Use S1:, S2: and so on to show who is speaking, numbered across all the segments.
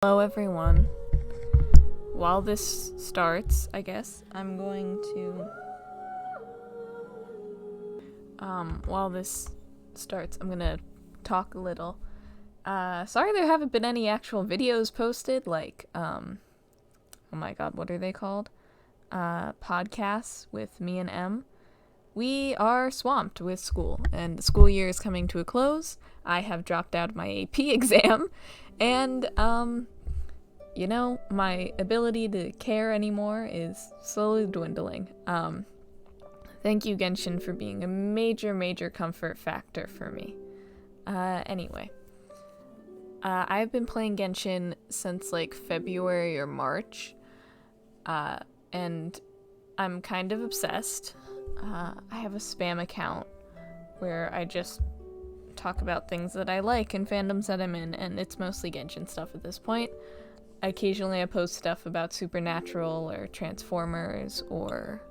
S1: Hello everyone. While this starts, I guess, I'm going to talk a little. Sorry there haven't been any actual videos posted, like, oh my god, what are they called? Podcasts with me and Em. We are swamped with school, and the school year is coming to a close. I have dropped out of my AP exam, and, you know, my ability to care anymore is slowly dwindling. Thank you, Genshin, for being a major comfort factor for me. Anyway. I've been playing Genshin since, like, February or March, and I'm kind of obsessed. I have a spam account where I just talk about things that I like and fandoms that I'm in, and it's mostly Genshin stuff at this point. Occasionally I post stuff about Supernatural or Transformers or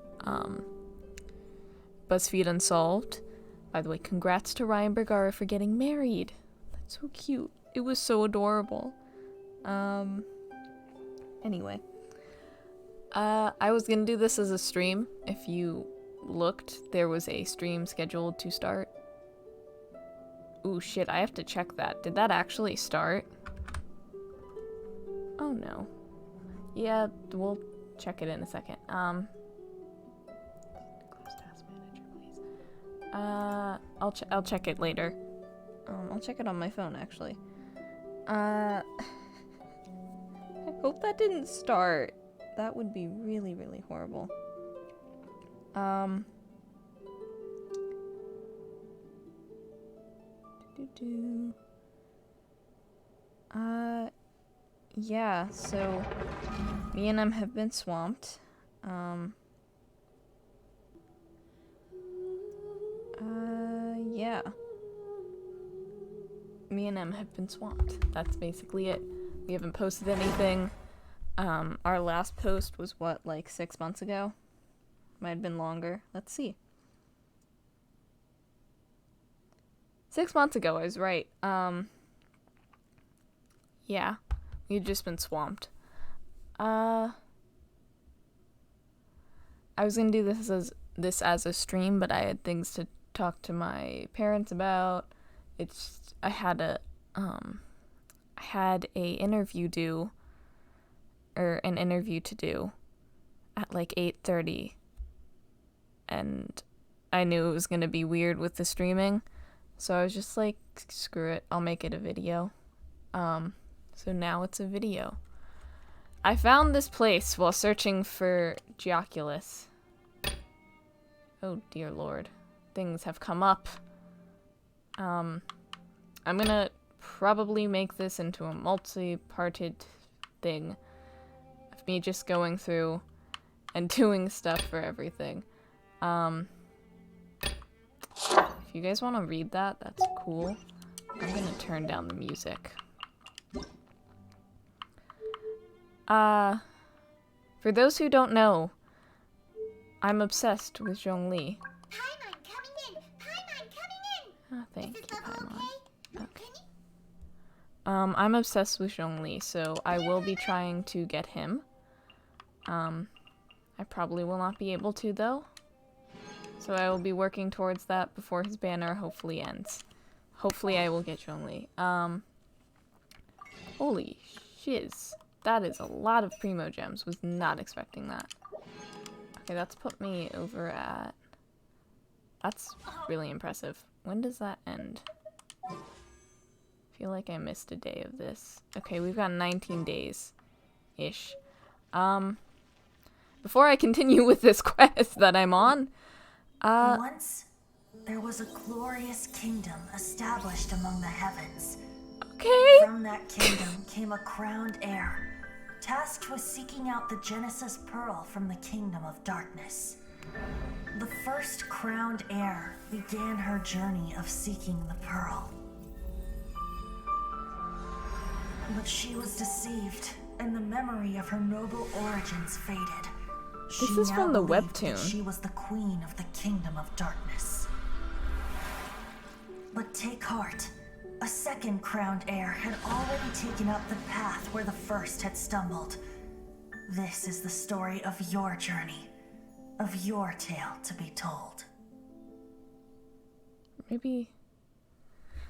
S1: BuzzFeed Unsolved. By the way, congrats to Ryan Bergara for getting married. That's so cute. It was so adorable. Anyway. I was gonna do this as a stream. If you looked, there was a stream scheduled to start. Ooh, shit, I have to check that. Did that actually start? Oh, no. Yeah, we'll check it in a second. Close task manager, please. I'll check it later. I'll check it on my phone, actually. I hope that didn't start. That would be really horrible. Yeah, so me and Em have been swamped. Yeah. Me and Em have been swamped. That's basically it. We haven't posted anything. Our last post was what, like 6 months ago? Might have been longer. Let's see. 6 months ago, I was right. Yeah. We've just been swamped. I was gonna do this as a stream, but I had things to talk to my parents about. I had an interview to do at like 8:30, and I knew it was gonna be weird with the streaming, so I was just like, screw it, I'll make it a video. So now it's a video. I found this place while searching for Geoculus. Oh dear lord. Things have come up. I'm gonna probably make this into a multi-parted thing of me just going through and doing stuff for everything. If you guys want to read that, that's cool. I'm gonna turn down the music. For those who don't know, I'm obsessed with Zhongli.
S2: Paimon coming in! Paimon coming in!
S1: Oh, thank you, Paimon.
S2: Okay?
S1: Okay. I'm obsessed with Zhongli, so I will be trying to get him. I probably will not be able to, though. So I will be working towards that before his banner hopefully ends. Hopefully I will get Zhongli. Holy shiz. That is a lot of Primo Gems. Was not expecting that. Okay, that's put me over at... That's really impressive. When does that end? I feel like I missed a day of this. Okay, we've got 19 days-ish. Before I continue with this quest that I'm on,
S2: Once, there was a glorious kingdom established among the heavens.
S1: okay.
S2: From that kingdom came a crowned heir, tasked with seeking out the Genesis Pearl from the Kingdom of Darkness. The first crowned heir began her journey of seeking the Pearl. But she was deceived, and the memory of her noble origins faded.
S1: This is from the webtoon.
S2: She was the queen of the Kingdom of Darkness. But take heart. A second crowned heir had already taken up the path where the first had stumbled. This is the story of your journey, of your tale to be told.
S1: Maybe...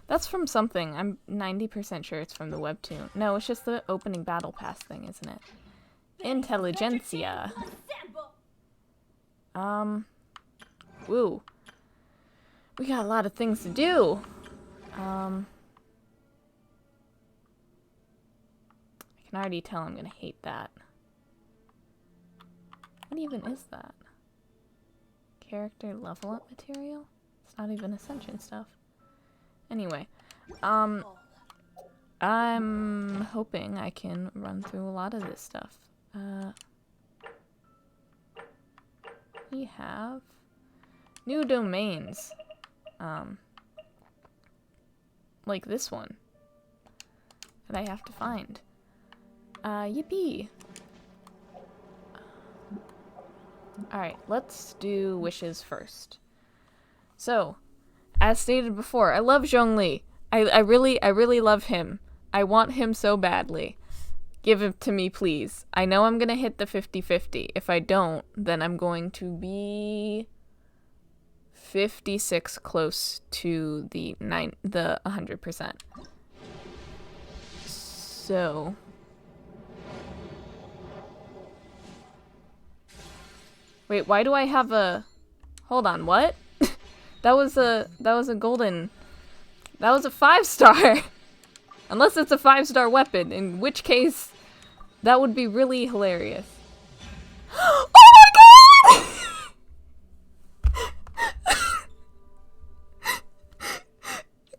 S1: That's from something. I'm 90% sure it's from the webtoon. No, it's just the opening battle pass thing, isn't it? Intelligentsia. Woo. We got a lot of things to do. I can already tell I'm gonna hate that. What even is that? Character level up material? It's not even Ascension stuff. Anyway, I'm hoping I can run through a lot of this stuff. We have new domains. Like this one that I have to find. Yippee! Alright, let's do wishes first. So, as stated before, I love Zhongli. I really love him. I want him so badly. Give him to me, please. I know I'm gonna hit the 50-50. If I don't, then I'm going to be 56 close to the 100%. So... Wait, why do I have a... Hold on, what? That was a golden... That was a 5-star! Unless it's a 5-star weapon, in which case, that would be really hilarious. Oh my god!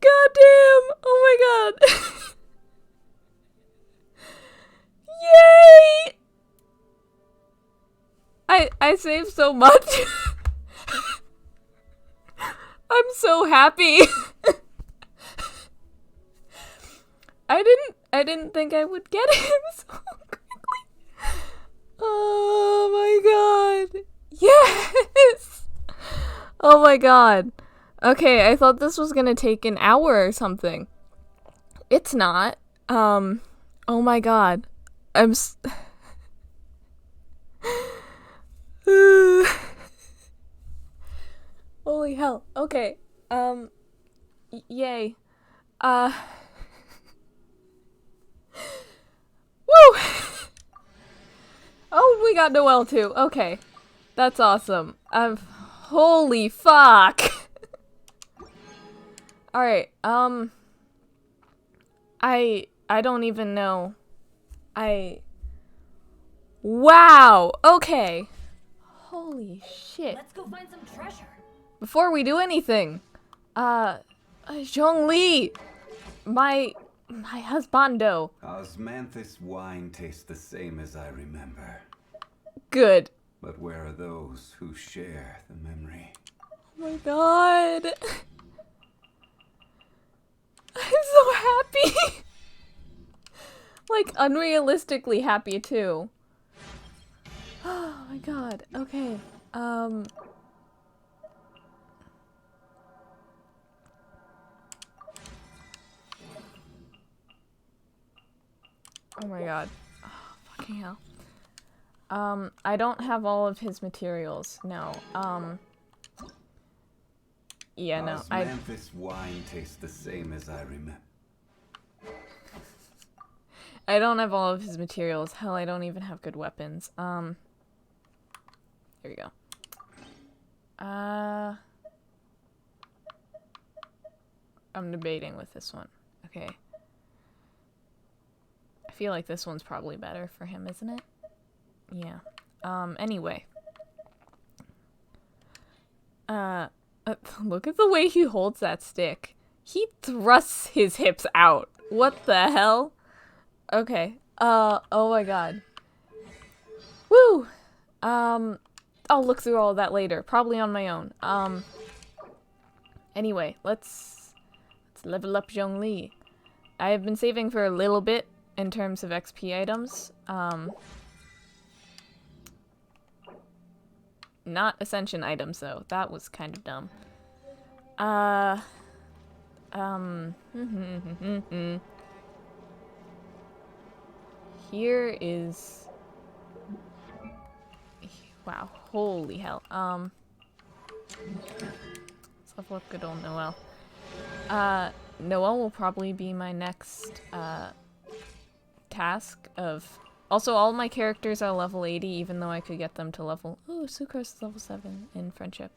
S1: God damn! Oh my god! Yay! I saved so much. I'm so happy. I didn't think I would get him so quickly. Oh my god. Yes. Oh my god. Okay, I thought this was gonna take an hour or something. It's not. Oh my god. Holy hell. Okay. Yay. Woo! Oh, we got Noelle too. Okay. That's awesome. Holy fuck! Alright, I don't even know. Wow! Okay. Holy shit.
S2: Let's go find some treasure.
S1: Before we do anything, Zhongli! My husbando.
S3: Osmanthus wine tastes the same as I remember.
S1: Good.
S3: But where are those who share the memory?
S1: Oh my god. I'm so happy. Like, unrealistically happy, too. Oh my god. Okay. Oh my god. Oh, fucking hell. I don't have all of his materials. No. Yeah, no.
S3: Osmanthus wine tastes the same as I remember.
S1: I don't have all of his materials. Hell, I don't even have good weapons. Here we go. I'm debating with this one. Okay. I feel like this one's probably better for him, isn't it? Yeah. Anyway. Look at the way he holds that stick. He thrusts his hips out. What the hell? Okay. Oh my god. Woo! I'll look through all of that later. Probably on my own. Anyway, let's level up Zhongli. I have been saving for a little bit in terms of XP items. Not Ascension items, though. That was kind of dumb. Here is... Wow, holy hell. Let's level up good old Noelle. Noelle will probably be my next, task of... Also, all my characters are level 80, even though I could get them to level... Ooh, Sucrose is level 7 in Friendship.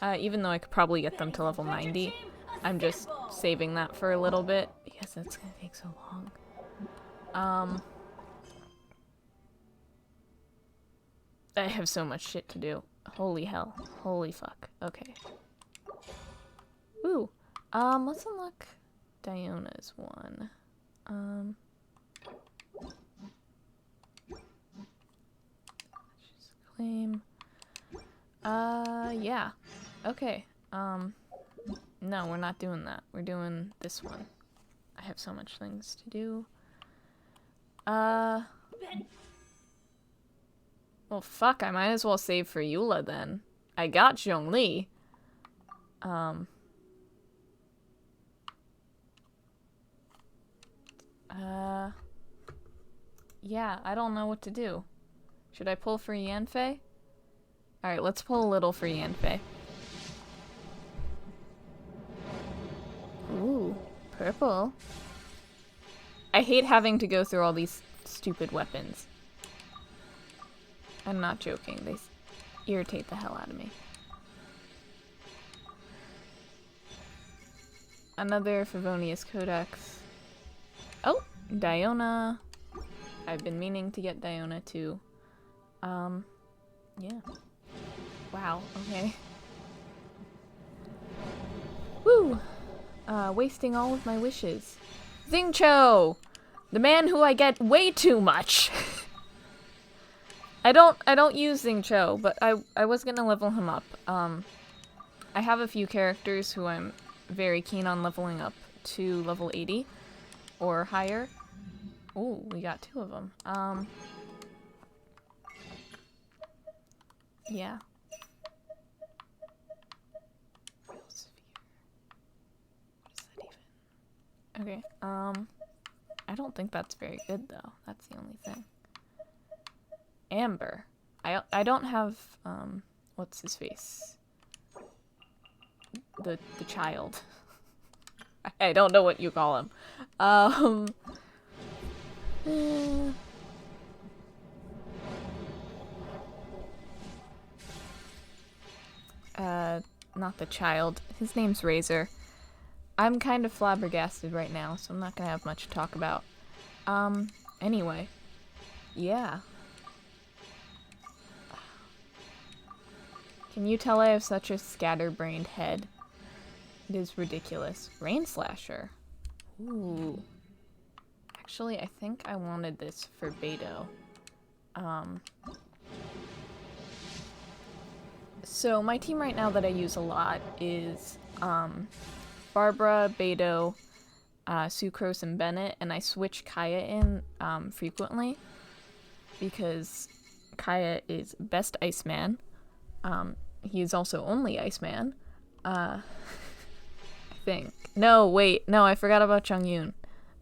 S1: Even though I could probably get them to level 90. I'm just saving that for a little bit, because that's gonna take so long. I have so much shit to do. Holy hell. Holy fuck. Okay. Ooh. Let's unlock Diona's one. Just claim. Yeah. Okay. No, we're not doing that. We're doing this one. I have so much things to do. Well, fuck, I might as well save for Eula then. I got Zhongli. Yeah, I don't know what to do. Should I pull for Yanfei? Alright, let's pull a little for Yanfei. Ooh, purple. I hate having to go through all these stupid weapons. I'm not joking, they irritate the hell out of me. Another Favonius Codex. Oh, Diona. I've been meaning to get Diona too. Yeah. Wow, okay. Woo! Wasting all of my wishes. Xingqiu! The man who I get way too much! I don't use Xingqiu, but I was gonna level him up. I have a few characters who I'm very keen on leveling up to level 80 or higher. Ooh, we got 2 of them. Yeah. Real sphere. What is that even? Okay, I don't think that's very good though. That's the only thing. Amber. I don't have, what's his face? The child. I don't know what you call him. Not the child. His name's Razor. I'm kind of flabbergasted right now, so I'm not gonna have much to talk about. Anyway. Yeah. Can you tell I have such a scatterbrained head? It is ridiculous. Rain Slasher. Ooh. Actually, I think I wanted this for Beto. So my team right now that I use a lot is Barbara, Beto, Sucrose, and Bennett, and I switch Kaya in frequently because Kaya is best Iceman. He is also only Iceman. I think. No, wait. No, I forgot about Chongyun.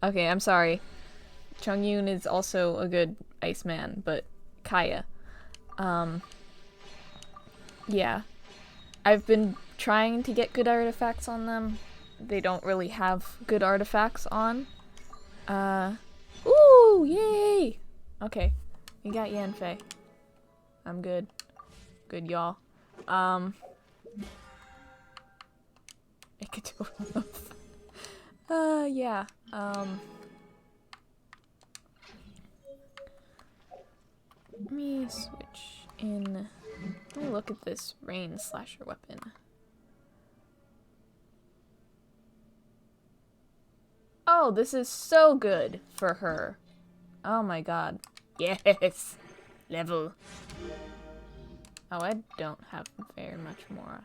S1: Okay, I'm sorry. Chongyun is also a good Iceman, but Kaya. Yeah. I've been trying to get good artifacts on them. They don't really have good artifacts on. Ooh, yay! Okay, you got Yanfei. I'm good. Good, y'all. I could do it. Yeah. Let me switch in. Let me look at this Rain Slasher weapon. Oh, this is so good for her. Oh my god. Yes! Level. Oh, I don't have very much more.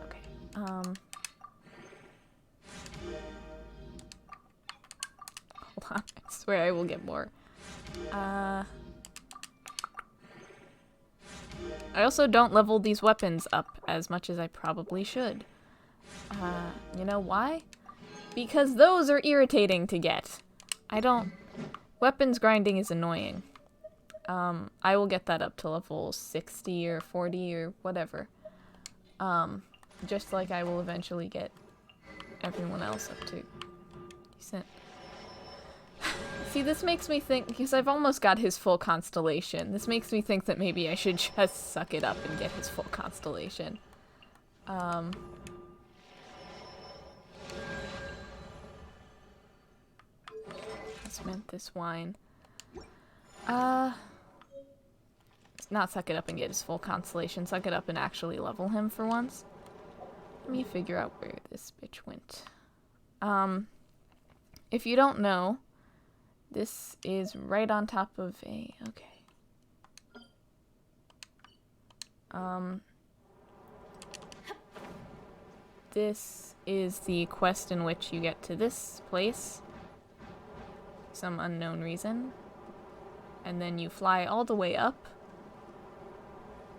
S1: Okay. Hold on. I swear I will get more. I also don't level these weapons up as much as I probably should. You know why? Because those are irritating to get. Weapons grinding is annoying. I will get that up to level 60 or 40 or whatever. Just like I will eventually get everyone else up to decent. See, this makes me think, because I've almost got his full constellation, this makes me think that maybe I should just suck it up and get his full constellation. Let's mint this wine. Not suck it up and get his full constellation, suck it up and actually level him for once. Let me figure out where this bitch went. If you don't know, this is right on top of a... Okay. This is the quest in which you get to this place. Some unknown reason. And then you fly all the way up.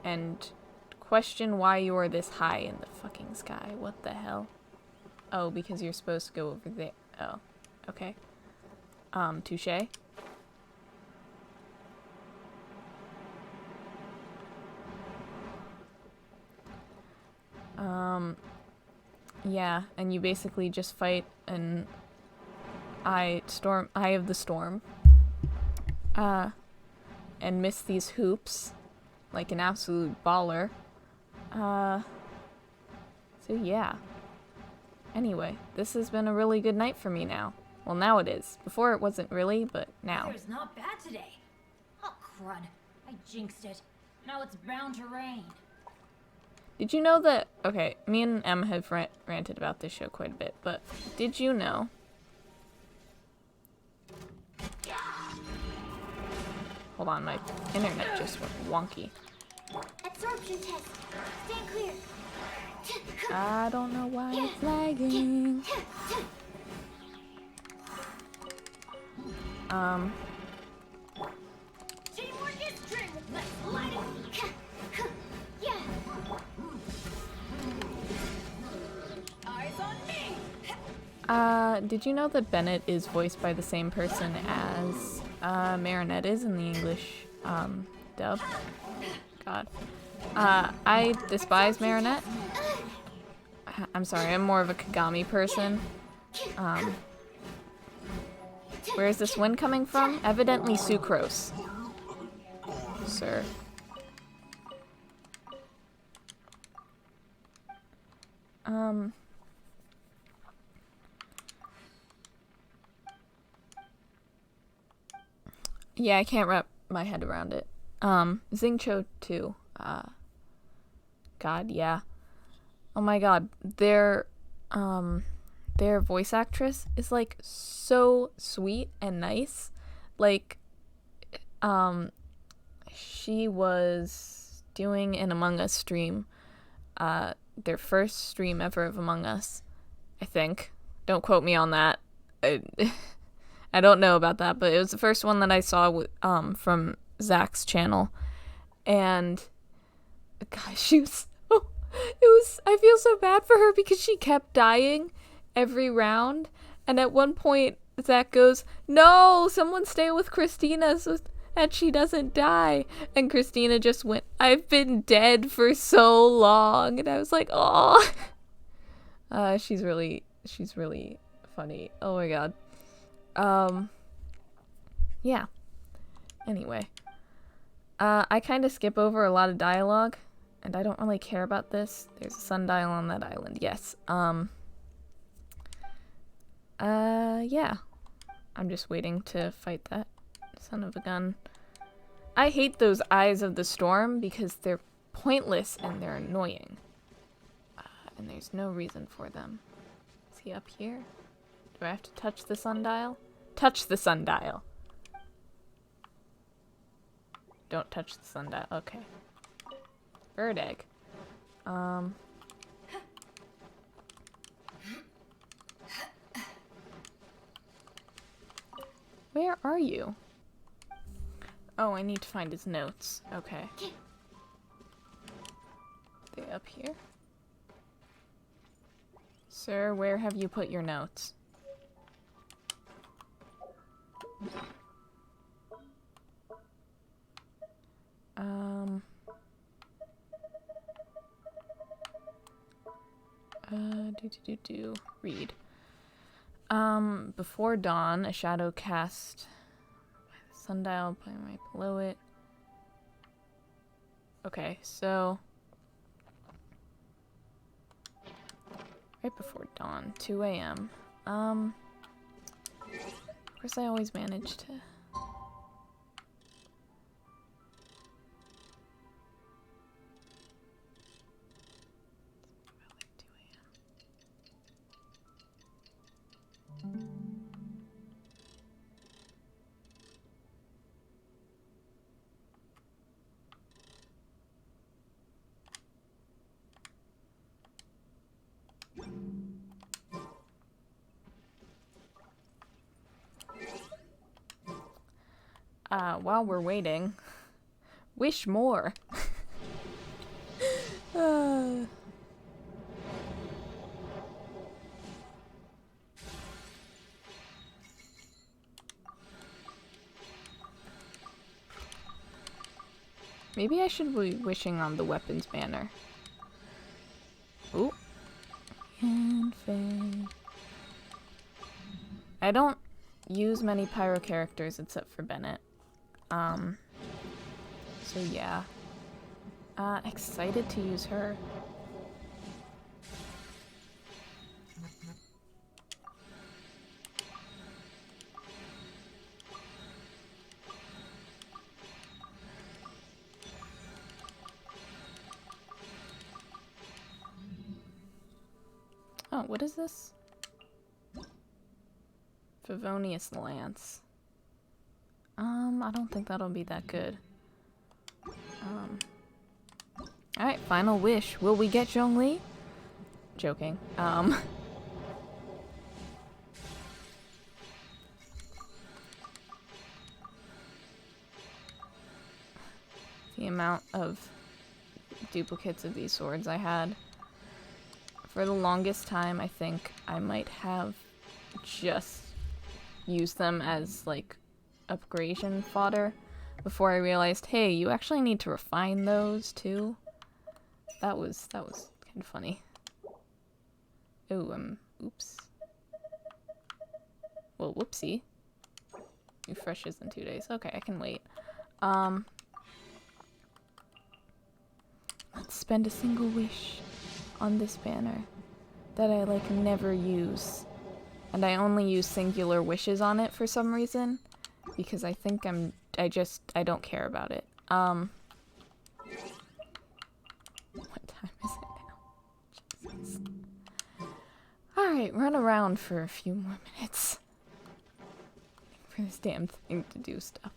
S1: And question why you are this high in the fucking sky. What the hell? Oh, because you're supposed to go over there. Oh, okay. Touché. Yeah, and you basically just fight an Eye of the Storm. And miss these hoops like an absolute baller. So yeah. Anyway, this has been a really good night for me now. Well, now it is. Before it wasn't really, but now.
S4: Weather's not bad today. Oh, crud. I jinxed it. Now it's bound to rain.
S1: Did you know that... Okay, me and Em have ranted about this show quite a bit, but did you know... Hold on, my internet just went wonky.
S4: Absorption test. Stand clear.
S1: I don't know why it's lagging.
S4: Teamwork is strength. Let's light it. Yeah. Eyes on me.
S1: Did you know that Bennett is voiced by the same person as Marinette is in the English dub? God. I despise Marinette. I'm sorry, I'm more of a Kagami person. Where is this wind coming from? Evidently sucrose. Sir. Yeah, I can't wrap my head around it. Xingqiu too. God, yeah. Oh my god, their voice actress is like so sweet and nice. Like, she was doing an Among Us stream, their first stream ever of Among Us, I think. Don't quote me on that. I don't know about that, but it was the first one that I saw from Zach's channel, and gosh, she was I feel so bad for her because she kept dying every round, and at one point Zach goes, "No, someone stay with Christina so that she doesn't die," and Christina just went, "I've been dead for so long," and I was like, "Oh." She's really funny. Oh my god. Yeah. Anyway. I kind of skip over a lot of dialogue, and I don't really care about this. There's a sundial on that island, yes. Yeah. I'm just waiting to fight that son of a gun. I hate those Eyes of the Storm because they're pointless and they're annoying. And there's no reason for them. Is he up here? Do I have to touch the sundial? Touch the sundial. Don't touch the sundial. Okay. Bird egg. Where are you? Oh, I need to find his notes. Okay. They up here? Sir, where have you put your notes? Read. Before dawn, a shadow cast by the sundial, playing right below it. Okay, so right before dawn, 2 a.m. Of course I always manage to. While we're waiting, wish more. Maybe I should be wishing on the weapons banner. Ooh. Yanfei. I don't use many pyro characters except for Bennett. So yeah. Excited to use her. Oh, what is this? Favonius Lance. I don't think that'll be that good. Alright, final wish. Will we get Zhongli? Joking. The amount of duplicates of these swords I had. For the longest time, I think I might have just used them as, like, upgradation fodder before I realized, hey, you actually need to refine those, too. That was kind of funny. Oh, oops. Well, whoopsie. Refreshes in 2 days. Okay, I can wait. Let's spend a single wish on this banner that I, like, never use. And I only use singular wishes on it for some reason. Because I think I don't care about it. What time is it now? Jesus. Alright, run around for a few more minutes. For this damn thing to do stuff.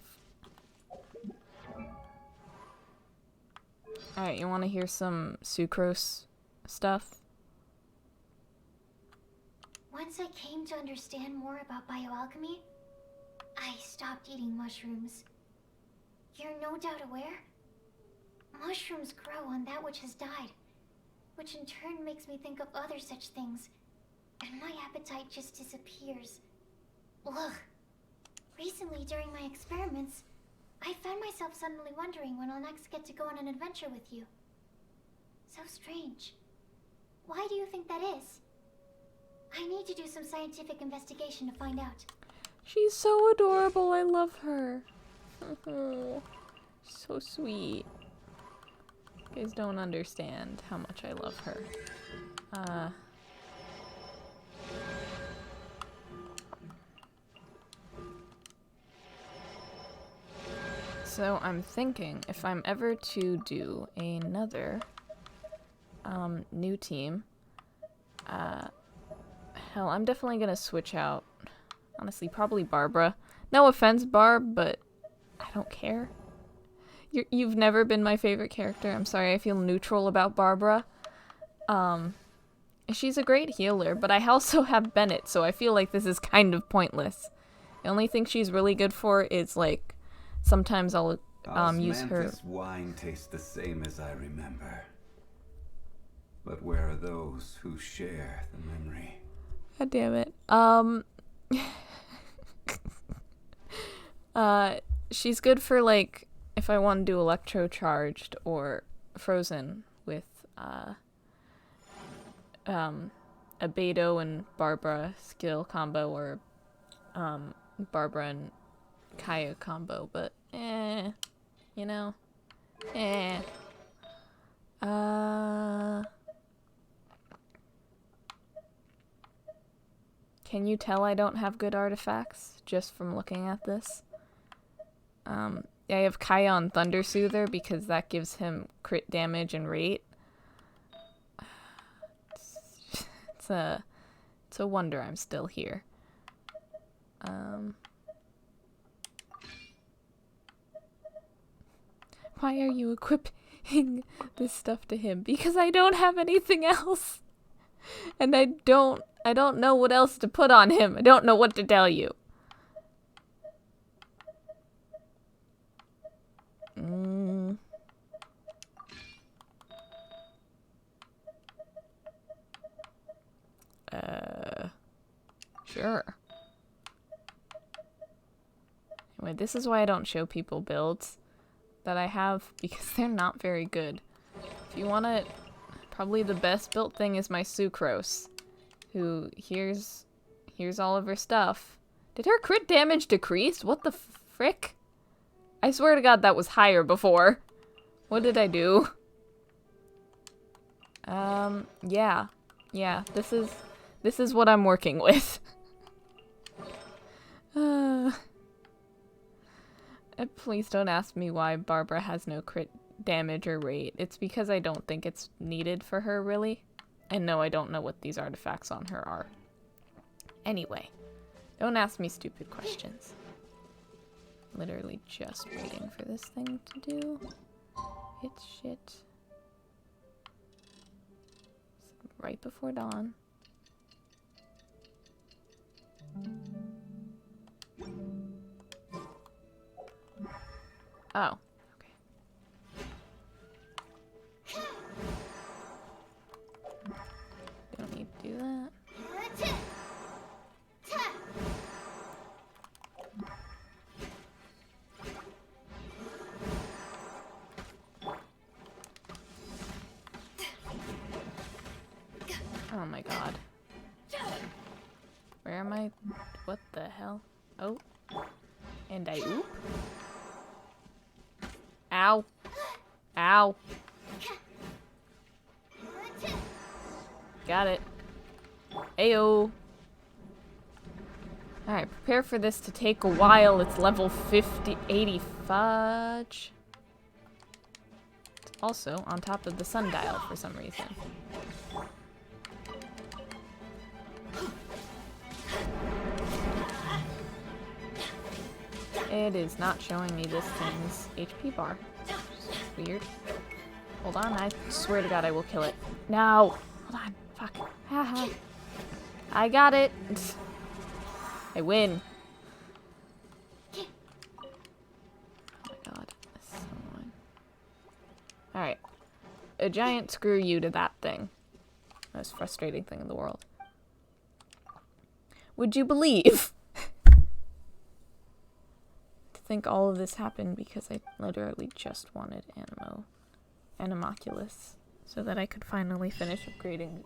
S1: Alright, you want to hear some sucrose stuff?
S5: Once I came to understand more about bioalchemy, I stopped eating mushrooms. You're no doubt aware? Mushrooms grow on that which has died, which in turn makes me think of other such things, and my appetite just disappears. Ugh. Recently, during my experiments, I found myself suddenly wondering when I'll next get to go on an adventure with you. So strange. Why do you think that is? I need to do some scientific investigation to find out.
S1: She's so adorable. I love her. So sweet. You guys don't understand how much I love her. So I'm thinking if I'm ever to do another new team, hell, I'm definitely gonna switch out. Honestly, probably Barbara. No offense, Barb, but I don't care. You've never been my favorite character. I'm sorry, I feel neutral about Barbara. She's a great healer, but I also have Bennett, so I feel like this is kind of pointless. The only thing she's really good for is, like, sometimes I'll use her.
S3: Osmanthus wine tastes the same as I remember. But where are those who share the memory?
S1: God damn it. She's good for, like, if I want to do electro-charged or frozen with, a Beto and Barbara skill combo, or, Barbara and Kaya combo, but, you know, Can you tell I don't have good artifacts just from looking at this? I have Kaya on Thunder Soother because that gives him crit damage and rate. It's a wonder I'm still here. Why are you equipping this stuff to him? Because I don't have anything else. And I don't know what else to put on him. I don't know what to tell you. Sure. Anyway, this is why I don't show people builds that I have, because they're not very good. If you want to, probably the best built thing is my Sucrose, who here's all of her stuff. Did her crit damage decrease? What the frick? I swear to God that was higher before. What did I do? Yeah. Yeah, this is what I'm working with. Please don't ask me why Barbara has no crit damage or rate. It's because I don't think it's needed for her, really. And no, I don't know what these artifacts on her are. Anyway, don't ask me stupid questions. Literally just waiting for this thing to do its shit. Right before dawn. Oh, okay. Don't need to do that. Oh my god. Where am I? What the hell? Oh. And I oop. Ow. Ow. Got it. Ayo. Alright, prepare for this to take a while. It's level 80 fudge. It's also on top of the sundial for some reason. It is not showing me this thing's HP bar. It's weird. Hold on, I swear to God I will kill it. No! Hold on. Fuck. Haha. I got it! I win. Oh my god. This is so annoying. Alright. A giant screw you to that thing. Most frustrating thing in the world. Would you believe? Think all of this happened because I literally just wanted Animoculus, so that I could finally finish upgrading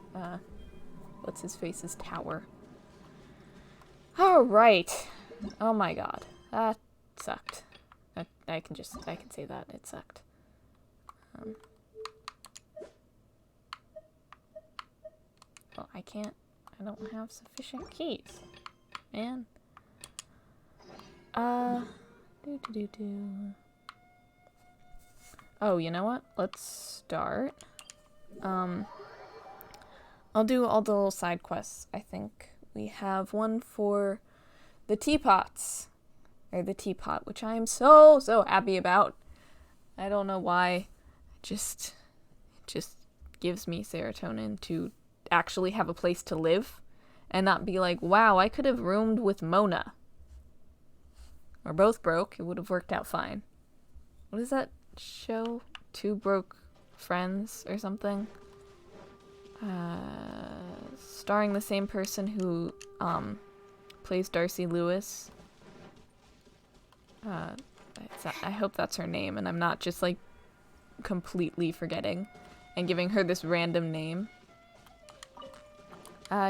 S1: what's his face's tower. Alright. Oh my god. That sucked. I can say that. It sucked. Well, I don't have sufficient keys. Man. Oh, you know what? Let's start. I'll do all the little side quests. I think we have one for the teapots. Or the teapot, which I am so happy about. I don't know why. It just gives me serotonin to actually have a place to live. And not be like, wow, I could have roomed with Mona. Or both broke, it would have worked out fine. What is that show? Two Broke Friends or something? Starring the same person who plays Darcy Lewis. I hope that's her name, and I'm not just, like, completely forgetting and giving her this random name.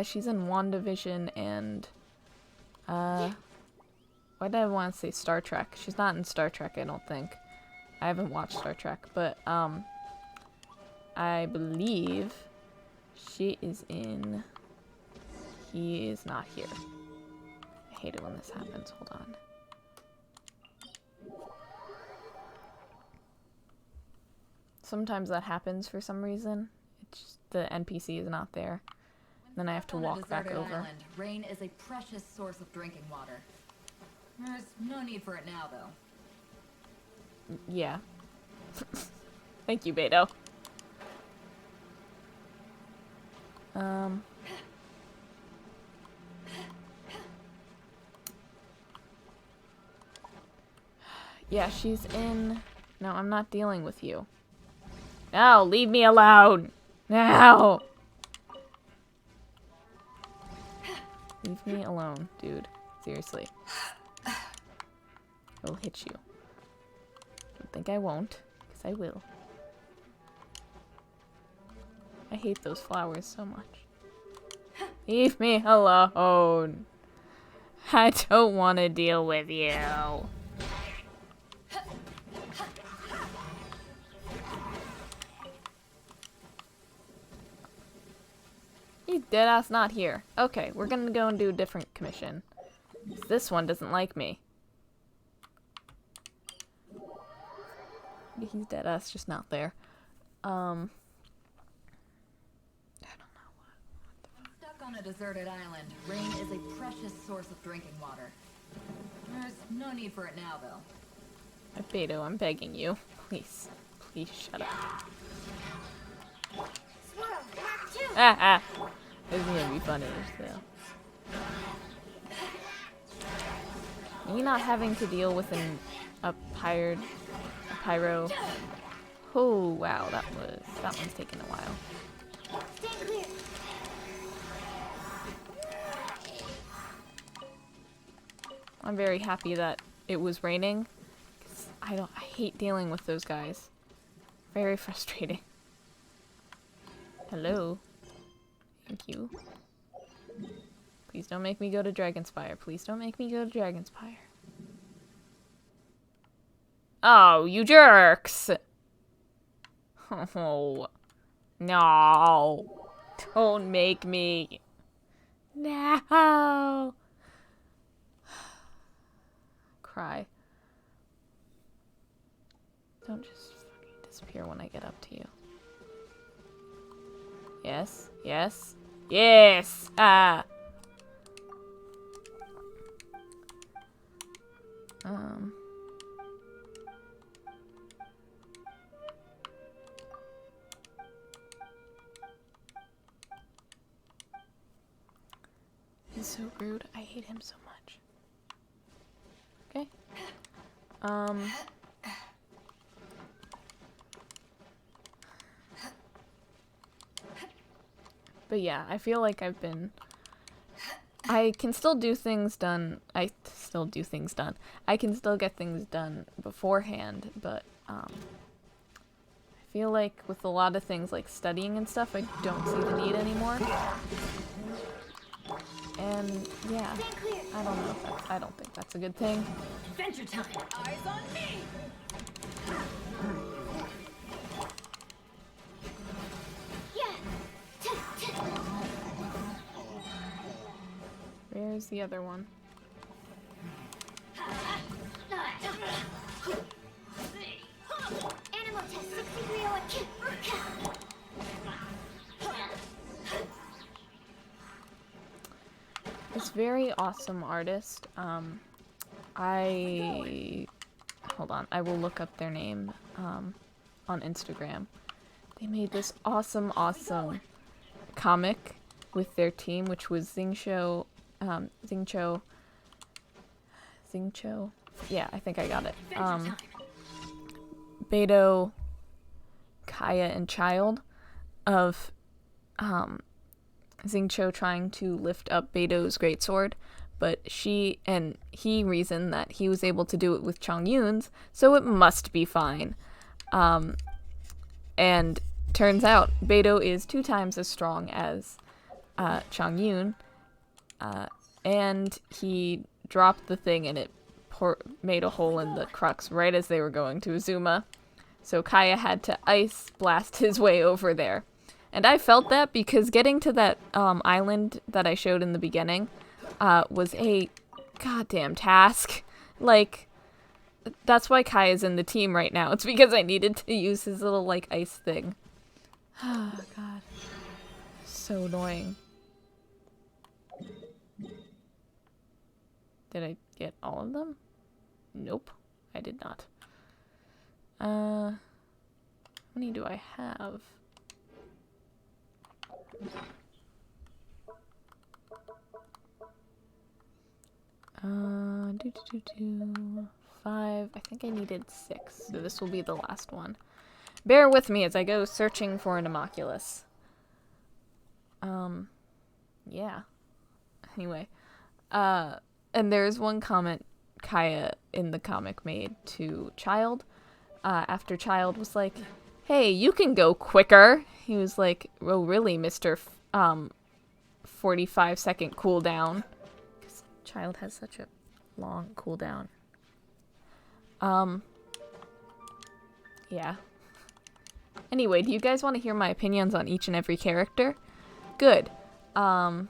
S1: She's in WandaVision and, why did I want to say Star Trek? She's not in Star Trek, I don't think. I haven't watched Star Trek, but, I believe she is in... He is not here. I hate it when this happens. Hold on. Sometimes that happens for some reason. It's just the NPC is not there. Then I have to walk back over.
S6: Island, rain is a precious source of drinking water. There's no need for it now, though.
S1: Yeah. Thank you, Beto. Yeah, she's in... No, I'm not dealing with you. No, leave me alone! No! Leave me alone, dude. Seriously. I will hit you. Don't think I won't, because I will. I hate those flowers so much. Leave me alone! I don't want to deal with you. You deadass not here. Okay, we're gonna go and do a different commission. This one doesn't like me. He's deadass, just not there. I don't know what
S6: Stuck on a deserted island, rain is a precious source of drinking water. There's no need for it now, though.
S1: Beto, I'm begging you. Please. Please shut up.
S5: Swirl, Mark 2!
S1: Ah. This is gonna be funny still. Me not having to deal with a pyro. Oh wow, that one's taking a while.
S5: Stay clear!
S1: I'm very happy that it was raining. 'Cause I hate dealing with those guys. Very frustrating. Hello. Thank you. Please don't make me go to Dragonspire. Please don't make me go to Dragonspire. Oh, you jerks! Oh. No. Don't make me. No. Cry. Don't just fucking disappear when I get up to you. Yes, yes, yes! Ah! He's so rude. I hate him so much. Okay. But yeah, I feel like I can still do things done. I can still get things done beforehand, but, I feel like with a lot of things like studying and stuff, I don't see the need anymore. And, yeah, I don't think that's a good thing.
S4: Adventure time! Eyes on me!
S1: Where's the other one?
S5: Animal test 6301.
S1: This very awesome artist, hold on, I will look up their name, on Instagram. They made this awesome comic with their team, which was Xingqiu. Yeah, I think I got it. Beto, Kaya, and Child of Xingqiu trying to lift up Beto's greatsword, but he reasoned that he was able to do it with Chongyun's, so it must be fine. And turns out Beidou is 2 times as strong as Chongyun, and he dropped the thing and it made a hole in the crux right as they were going to Azuma. So Kaya had to ice blast his way over there. And I felt that because getting to that island that I showed in the beginning was a goddamn task. Like, that's why Kaya's in the team right now. It's because I needed to use his little, like, ice thing. Oh, God. So annoying. Did I get all of them? Nope, I did not. How many do I have? Five. I think I needed 6, so this will be the last one. Bear with me as I go searching for an homunculus. Yeah. Anyway, and there's one comment Kaya in the comic made to Child, after Child was like, hey, you can go quicker. He was like, oh, really, Mr. 45-second cooldown. Because Child has such a long cooldown. Yeah. Anyway, do you guys want to hear my opinions on each and every character? Good. I'm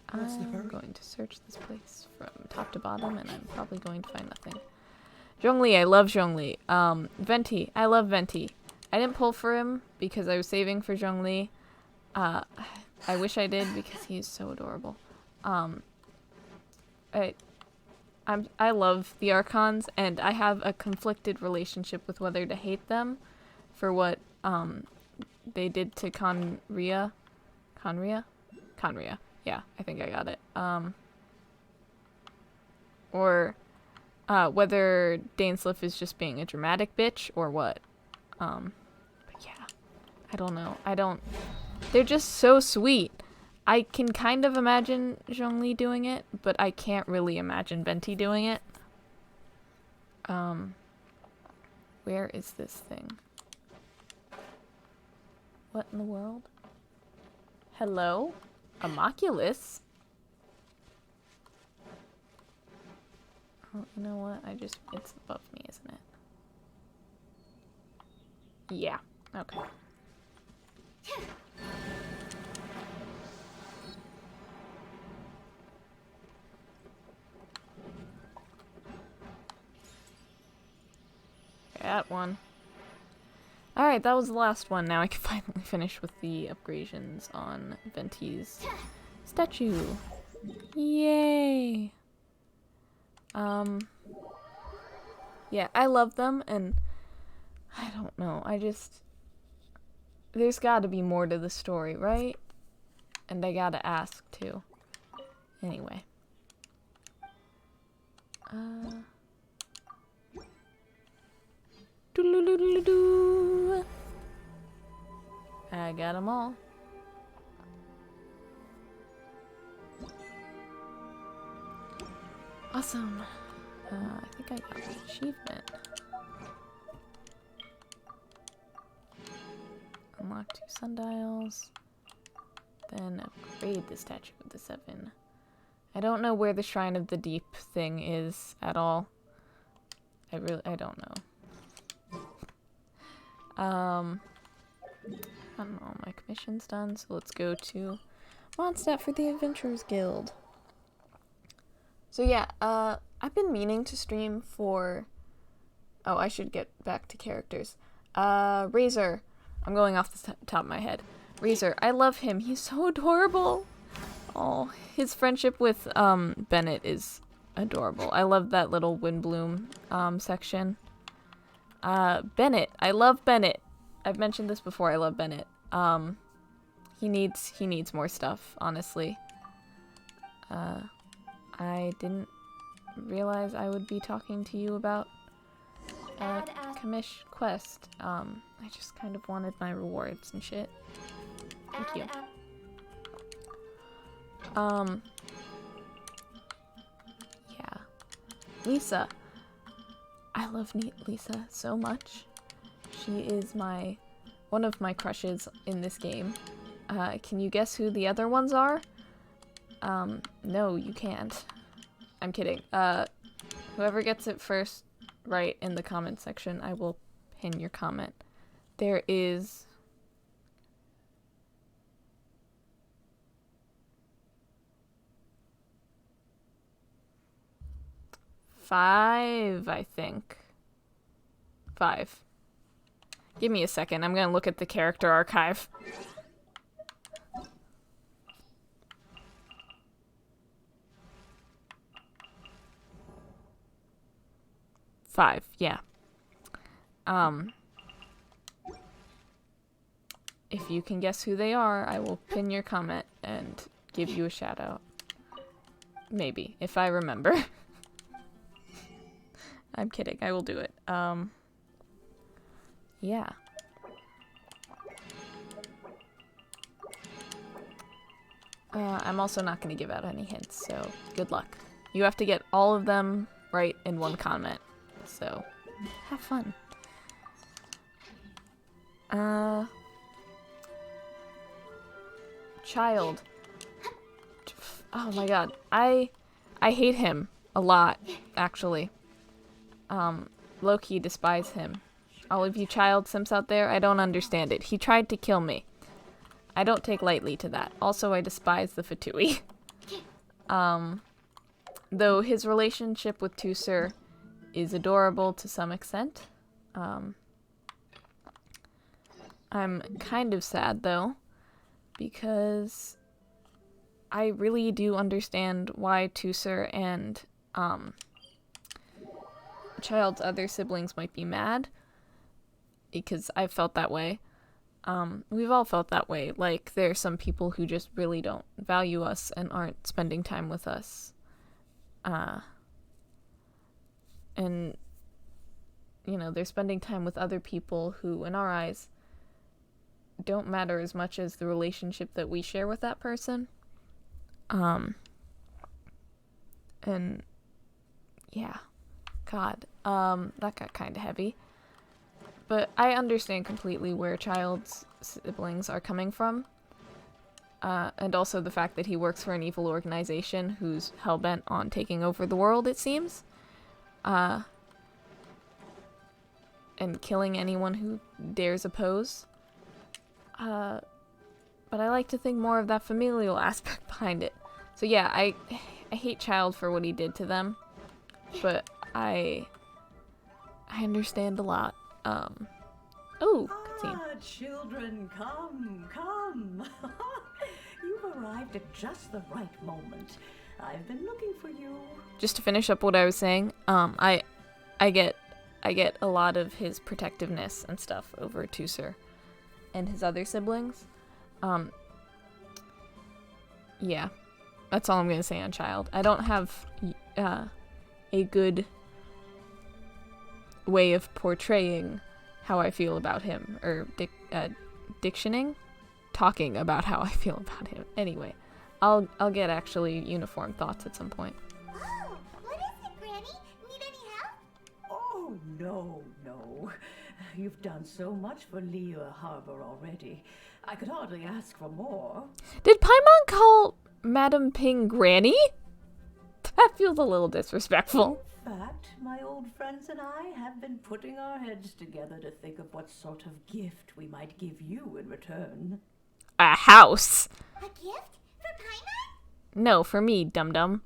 S1: going to search this place from top to bottom, and I'm probably going to find nothing. Zhongli, I love Zhongli. Venti, I love Venti. I didn't pull for him because I was saving for Zhongli. I wish I did because he's so adorable. I love the Archons, and I have a conflicted relationship with whether to hate them for what they did to Conria. Conria? Yeah, I think I got it. Or whether Dainsliff is just being a dramatic bitch or what. But yeah, I don't know. They're just so sweet. I can kind of imagine Zhongli doing it, but I can't really imagine Venti doing it. Where is this thing? What in the world? Hello? Homunculus? Oh, you know what? It's above me, isn't it? Yeah. Okay. That one. Alright, that was the last one. Now I can finally finish with the upgradations on Venti's statue. Yay! Yeah, I love them, and I don't know, there's gotta be more to the story, right? And I gotta ask, too. Anyway. Doo-doo-doo-doo-doo. I got them all. Awesome. I think I got the achievement. Unlock 2 sundials. Then upgrade the statue of the 7. I don't know where the Shrine of the Deep thing is at all. I don't know. I don't know, my commission's done, so let's go to Mondstadt for the Adventurers Guild. So yeah, I've been meaning to stream for... Oh, I should get back to characters. Razor. I'm going off the top of my head. Razor, I love him. He's so adorable. Oh, his friendship with Bennett is adorable. I love that little Windbloom section. Bennett. I love Bennett. I've mentioned this before. I love Bennett. He needs more stuff, honestly. I didn't realize I would be talking to you about a commish quest. I just kind of wanted my rewards and shit. Thank you. Lisa. I love Lisa so much. She is one of my crushes in this game. Can you guess who the other ones are? No, you can't. I'm kidding. Whoever gets it first right in the comment section, I will pin your comment. There is... 5, I think. 5. Give me a second. I'm gonna look at the character archive. Five, yeah. If you can guess who they are, I will pin your comment and give you a shout out. Maybe, if I remember. I'm kidding, I will do it. Yeah. I'm also not going to give out any hints, so good luck. You have to get all of them right in one comment, so have fun. Child. Oh my god. I hate him a lot, actually. Low-key despise him. All of you child simps out there, I don't understand it. He tried to kill me. I don't take lightly to that. Also, I despise the Fatui. Though his relationship with Tusser is adorable to some extent. I'm kind of sad, though, because I really do understand why Tusser and Child's other siblings might be mad, because I've felt that way. We've all felt that way. Like, there are some people who just really don't value us and aren't spending time with us. And, you know, they're spending time with other people who, in our eyes, don't matter as much as the relationship that we share with that person. And, yeah. God, that got kind of heavy. But I understand completely where Child's siblings are coming from. And also the fact that he works for an evil organization who's hell-bent on taking over the world, it seems. And killing anyone who dares oppose. But I like to think more of that familial aspect behind it. So yeah, I hate Child for what he did to them. But I understand a lot. Oh, cutscene.
S7: Children, come. You've arrived at just the right moment. I've been looking for you.
S1: Just to finish up what I was saying, I get a lot of his protectiveness and stuff over Tusser and his other siblings. Yeah, that's all I'm gonna say on Child. I don't have a good way of portraying how I feel about him, or talking about how I feel about him. Anyway, I'll get actually uniform thoughts at some point.
S5: Oh, what is it, Granny? Need any help?
S7: Oh, no. You've done so much for Liyue Harbor already. I could hardly ask for more.
S1: Did Paimon call Madam Ping Granny? That feels a little disrespectful.
S7: In fact, my old friends and I have been putting our heads together to think of what sort of gift we might give you in return.
S1: A house.
S5: A gift? For Paimon?
S1: No, for me, dum-dum.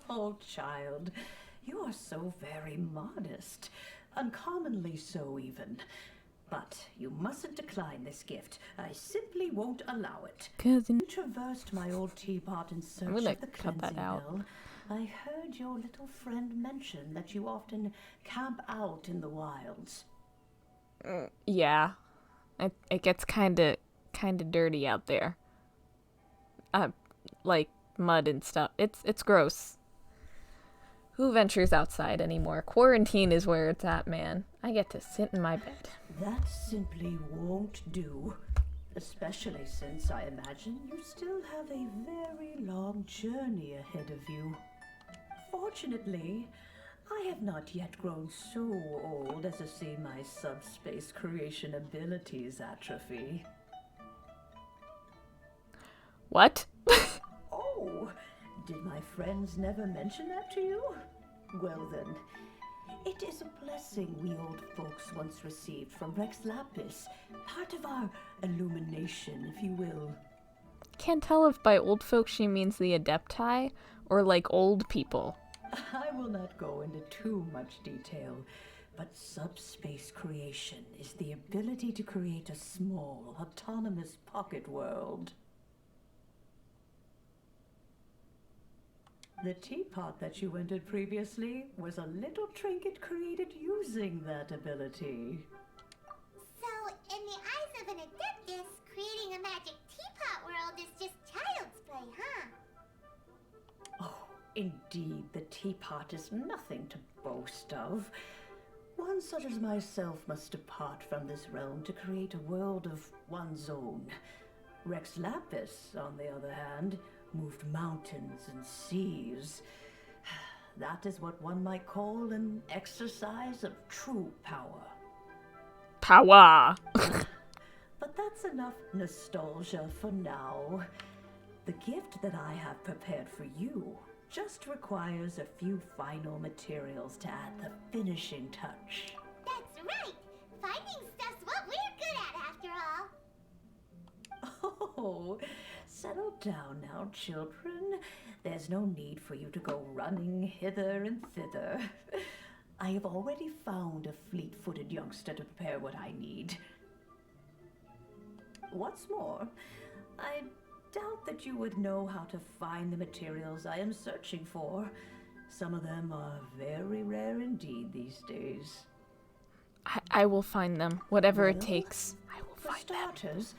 S7: Oh, Child, you are so very modest. Uncommonly so, even. But you mustn't decline this gift. I simply won't allow it.
S1: Cousin.
S7: I traversed my old teapot in search
S1: I'm gonna
S7: of the
S1: cut that
S7: cleansing
S1: out.
S7: bell. I heard your little friend mention that you often camp out in the wilds.
S1: Yeah. It gets kinda dirty out there. Like mud and stuff. It's gross. Who ventures outside anymore? Quarantine is where it's at, man. I get to sit in my bed.
S7: That simply won't do. Especially since I imagine you still have a very long journey ahead of you. Fortunately, I have not yet grown so old as to see my subspace creation abilities atrophy.
S1: What?
S7: Oh, did my friends never mention that to you? Well then, it is a blessing we old folks once received from Rex Lapis, part of our illumination, if you will.
S1: Can't tell if by old folks she means the Adepti or like old people.
S7: I will not go into too much detail, but subspace creation is the ability to create a small, autonomous pocket world. The teapot that you entered previously was a little trinket created using that ability.
S5: So, in the eyes of an Adeptus, creating a magic teapot world is just child's play, huh?
S7: Oh, indeed, the teapot is nothing to boast of. One such as myself must depart from this realm to create a world of one's own. Rex Lapis, on the other hand, moved mountains and seas. That is what one might call an exercise of true power.
S1: Power!
S7: But that's enough nostalgia for now. The gift that I have prepared for you just requires a few final materials to add the finishing touch.
S5: That's right! Finding stuff's what we're good at, after all.
S7: Oh, settle down now, children. There's no need for you to go running hither and thither. I have already found a fleet-footed youngster to prepare what I need. What's more, I doubt that you would know how to find the materials I am searching for. Some of them are very rare indeed these days.
S1: I will find them, whatever it
S7: Well,
S1: takes. I will
S7: For
S1: find them.
S7: starters,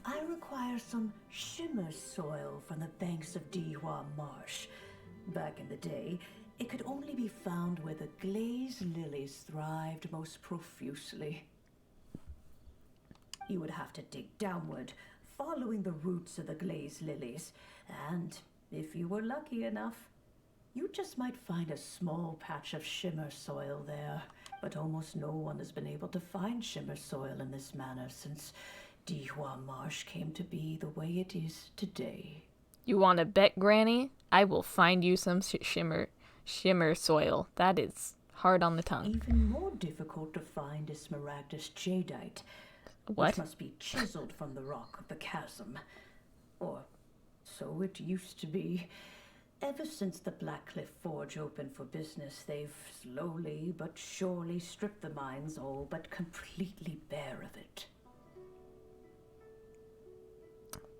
S7: I require some shimmer soil from the banks of Dihua Marsh. Back in the day, it could only be found where the glazed lilies thrived most profusely. You would have to dig downward, following the roots of the glazed lilies, and if you were lucky enough, you just might find a small patch of shimmer soil there. But almost no one has been able to find shimmer soil in this manner since Dihua Marsh came to be the way it is today.
S1: You want to bet, Granny? I will find you some shimmer soil. That is hard on the tongue.
S7: Even more difficult to find is smaragdus jadeite,
S1: What?
S7: which must be chiseled from the rock of the chasm. Or so it used to be. Ever since the Blackcliff Forge opened for business, they've slowly but surely stripped the mines all but completely bare of it.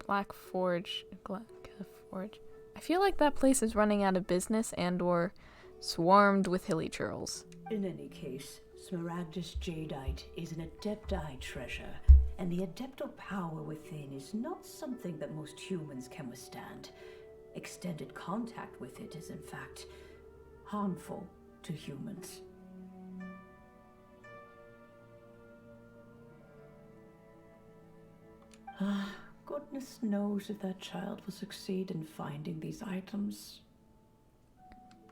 S1: Black Forge. I feel like that place is running out of business and or swarmed with hilly churls.
S7: In any case, smaragdus jadeite is an adepti treasure, and the adeptal power within is not something that most humans can withstand. Extended contact with it is, in fact, harmful to humans. Goodness knows if that child will succeed in finding these items.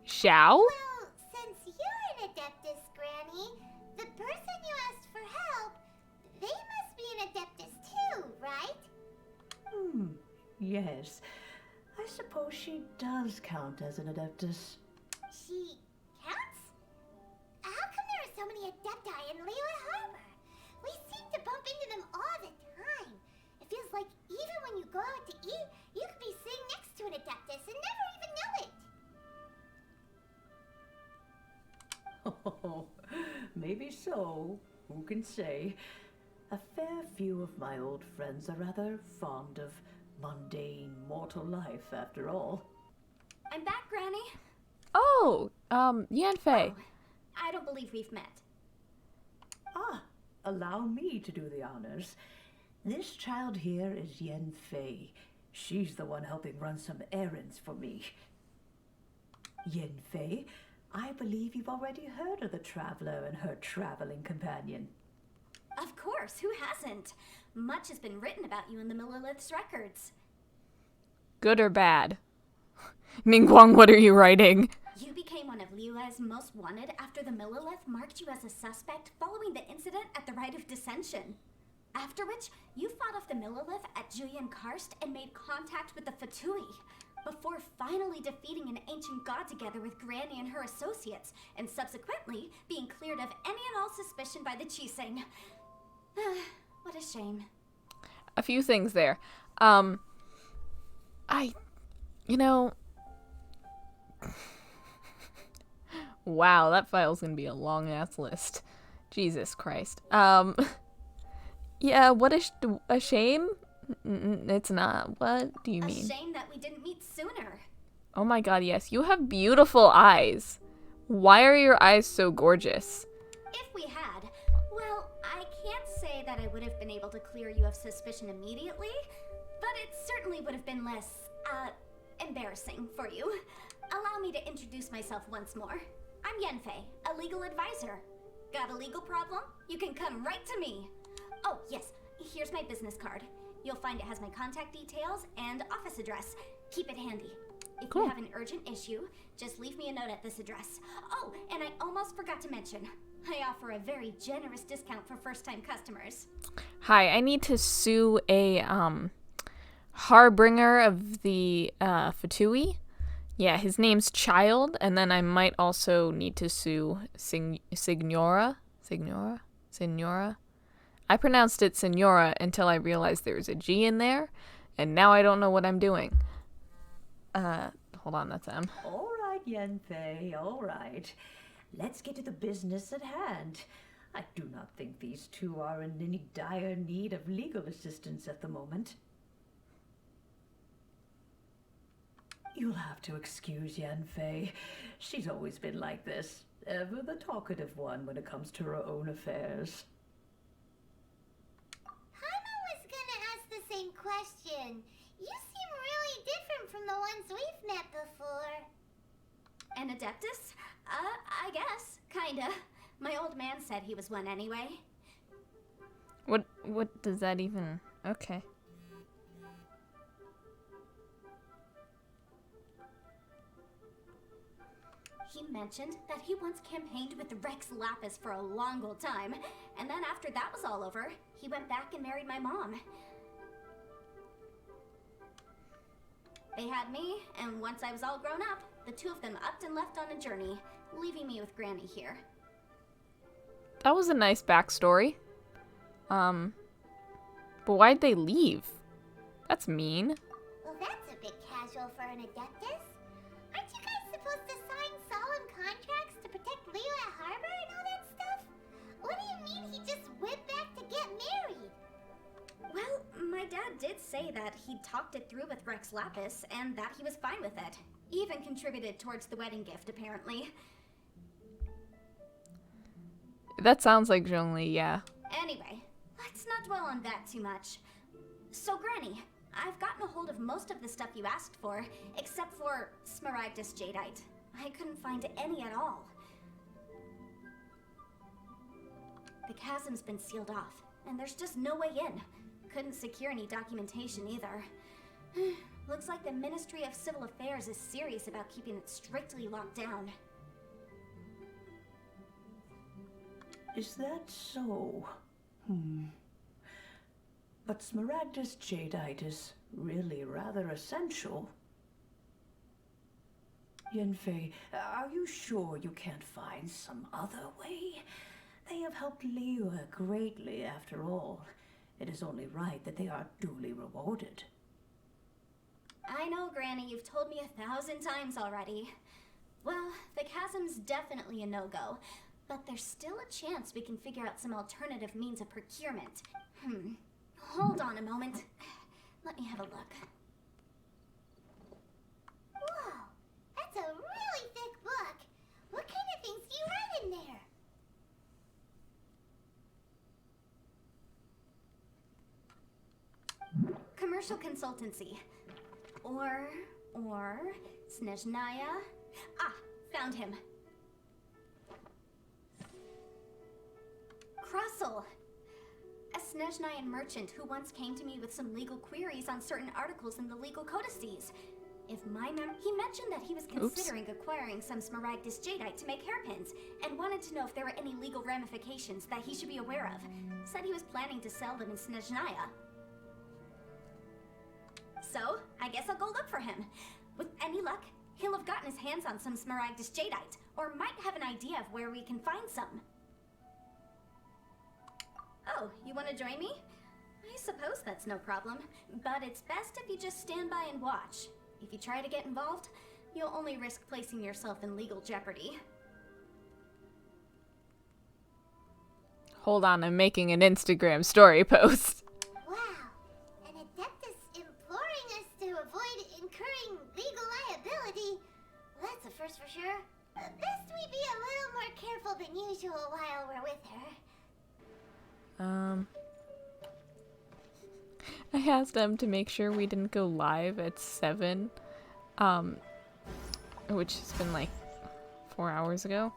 S1: Xiao?
S5: Well, since you're an Adeptus, Granny, the person you asked for help, they must be an Adeptus too, right?
S7: Yes. I suppose she does count as an adeptus.
S5: She counts? How come there are so many Adepti in Liyue Harbor? We seem to bump into them all the time. It feels like even when you go out to eat, you could be sitting next to an Adeptus and never even know it.
S7: Oh, maybe so. Who can say? A fair few of my old friends are rather fond of mundane mortal life, after all.
S4: I'm back, Granny.
S1: Oh, Yanfei.
S4: I don't believe we've met.
S7: Ah, allow me to do the honors. This child here is Yanfei. She's the one helping run some errands for me. Yanfei, I believe you've already heard of the traveler and her traveling companion.
S8: Of course, who hasn't? Much has been written about you in the Millilith's records.
S1: Good or bad? Ningguang, what are you writing?
S8: You became one of Liyue's most wanted after the Millilith marked you as a suspect following the incident at the Rite of Dissension. After which, you fought off the Millilith at Julian Karst and made contact with the Fatui, before finally defeating an ancient god together with Granny and her associates, and subsequently being cleared of any and all suspicion by the Chiseng. What a shame.
S1: A few things there. Wow, that file's gonna be a long-ass list. Jesus Christ. Yeah, what a shame? It's not. What do you mean?
S8: A shame that we didn't meet sooner.
S1: Oh my god, yes. You have beautiful eyes. Why are your eyes so gorgeous?
S8: If we had, well, I can't say that I would have been able to clear you of suspicion immediately, but it certainly would have been less, embarrassing for you. Allow me to introduce myself once more. I'm Yanfei, a legal advisor. Got a legal problem? You can come right to me. Oh, yes, here's my business card. You'll find it has my contact details and office address. Keep it handy. If
S1: Cool.
S8: you have an urgent issue, just leave me a note at this address. Oh, and I almost forgot to mention, I offer a very generous discount for first-time customers.
S1: Hi, I need to sue a harbinger of the Fatui. Yeah, his name's Child, and then I might also need to sue Signora. I pronounced it Senora until I realized there was a G in there, and now I don't know what I'm doing. Hold on, that's M.
S7: All right, Yanfei, all right. Let's get to the business at hand. I do not think these two are in any dire need of legal assistance at the moment. You'll have to excuse Yanfei. She's always been like this, ever the talkative one when it comes to her own affairs.
S5: Hana was gonna ask the same question. You seem really different from the ones we've met before.
S8: An Adeptus? I guess. Kinda. My old man said he was one anyway.
S1: What does that even... Okay.
S8: He mentioned that he once campaigned with Rex Lapis for a long old time, and then after that was all over, he went back and married my mom. They had me, and once I was all grown up, the two of them upped and left on a journey, leaving me with Granny here.
S1: That was a nice backstory. But why'd they leave? That's mean.
S5: Well, that's a bit casual for an Adeptus. Aren't you guys supposed to sign solemn contracts to protect Liyue Harbor and all that stuff? What do you mean he just went back to get married?
S8: Well, my dad did say that he'd talked it through with Rex Lapis, and that he was fine with it. Even contributed towards the wedding gift, apparently.
S1: That sounds like Zhongli, yeah.
S8: Anyway, let's not dwell on that too much. So, Granny, I've gotten a hold of most of the stuff you asked for, except for Smaragdus Jadeite. I couldn't find any at all. The chasm's been sealed off, and there's just no way in. Couldn't secure any documentation either. Looks like the Ministry of Civil Affairs is serious about keeping it strictly locked down.
S7: Is that so? But Smaragdus Jadeite is really rather essential. Yanfei, are you sure you can't find some other way? They have helped Liyue greatly after all. It is only right that they are duly rewarded.
S8: I know, Granny, you've told me 1,000 times already. Well, the chasm's definitely a no-go, but there's still a chance we can figure out some alternative means of procurement. Hold on a moment. Let me have a look.
S5: Whoa, that's a really thick book. What kind of things do you write in there?
S8: Commercial consultancy. Or Snezhnaya. Ah, found him. Crossel. Snezhnayan merchant who once came to me with some legal queries on certain articles in the legal codices. He mentioned that he was considering acquiring some Smaragdus jadeite to make hairpins, and wanted to know if there were any legal ramifications that he should be aware of. Said he was planning to sell them in Snezhnaya. So, I guess I'll go look for him. With any luck, he'll have gotten his hands on some Smaragdus jadeite, or might have an idea of where we can find some. Oh, you want to join me? I suppose that's no problem, but it's best if you just stand by and watch. If you try to get involved, you'll only risk placing yourself in legal jeopardy.
S1: Hold on, I'm making an Instagram story post.
S5: Wow, an Adeptus imploring us to avoid incurring legal liability. That's a first for sure. Best we be a little more careful than usual while we're with her.
S1: I asked them to make sure we didn't go live at 7, which has been like 4 hours ago.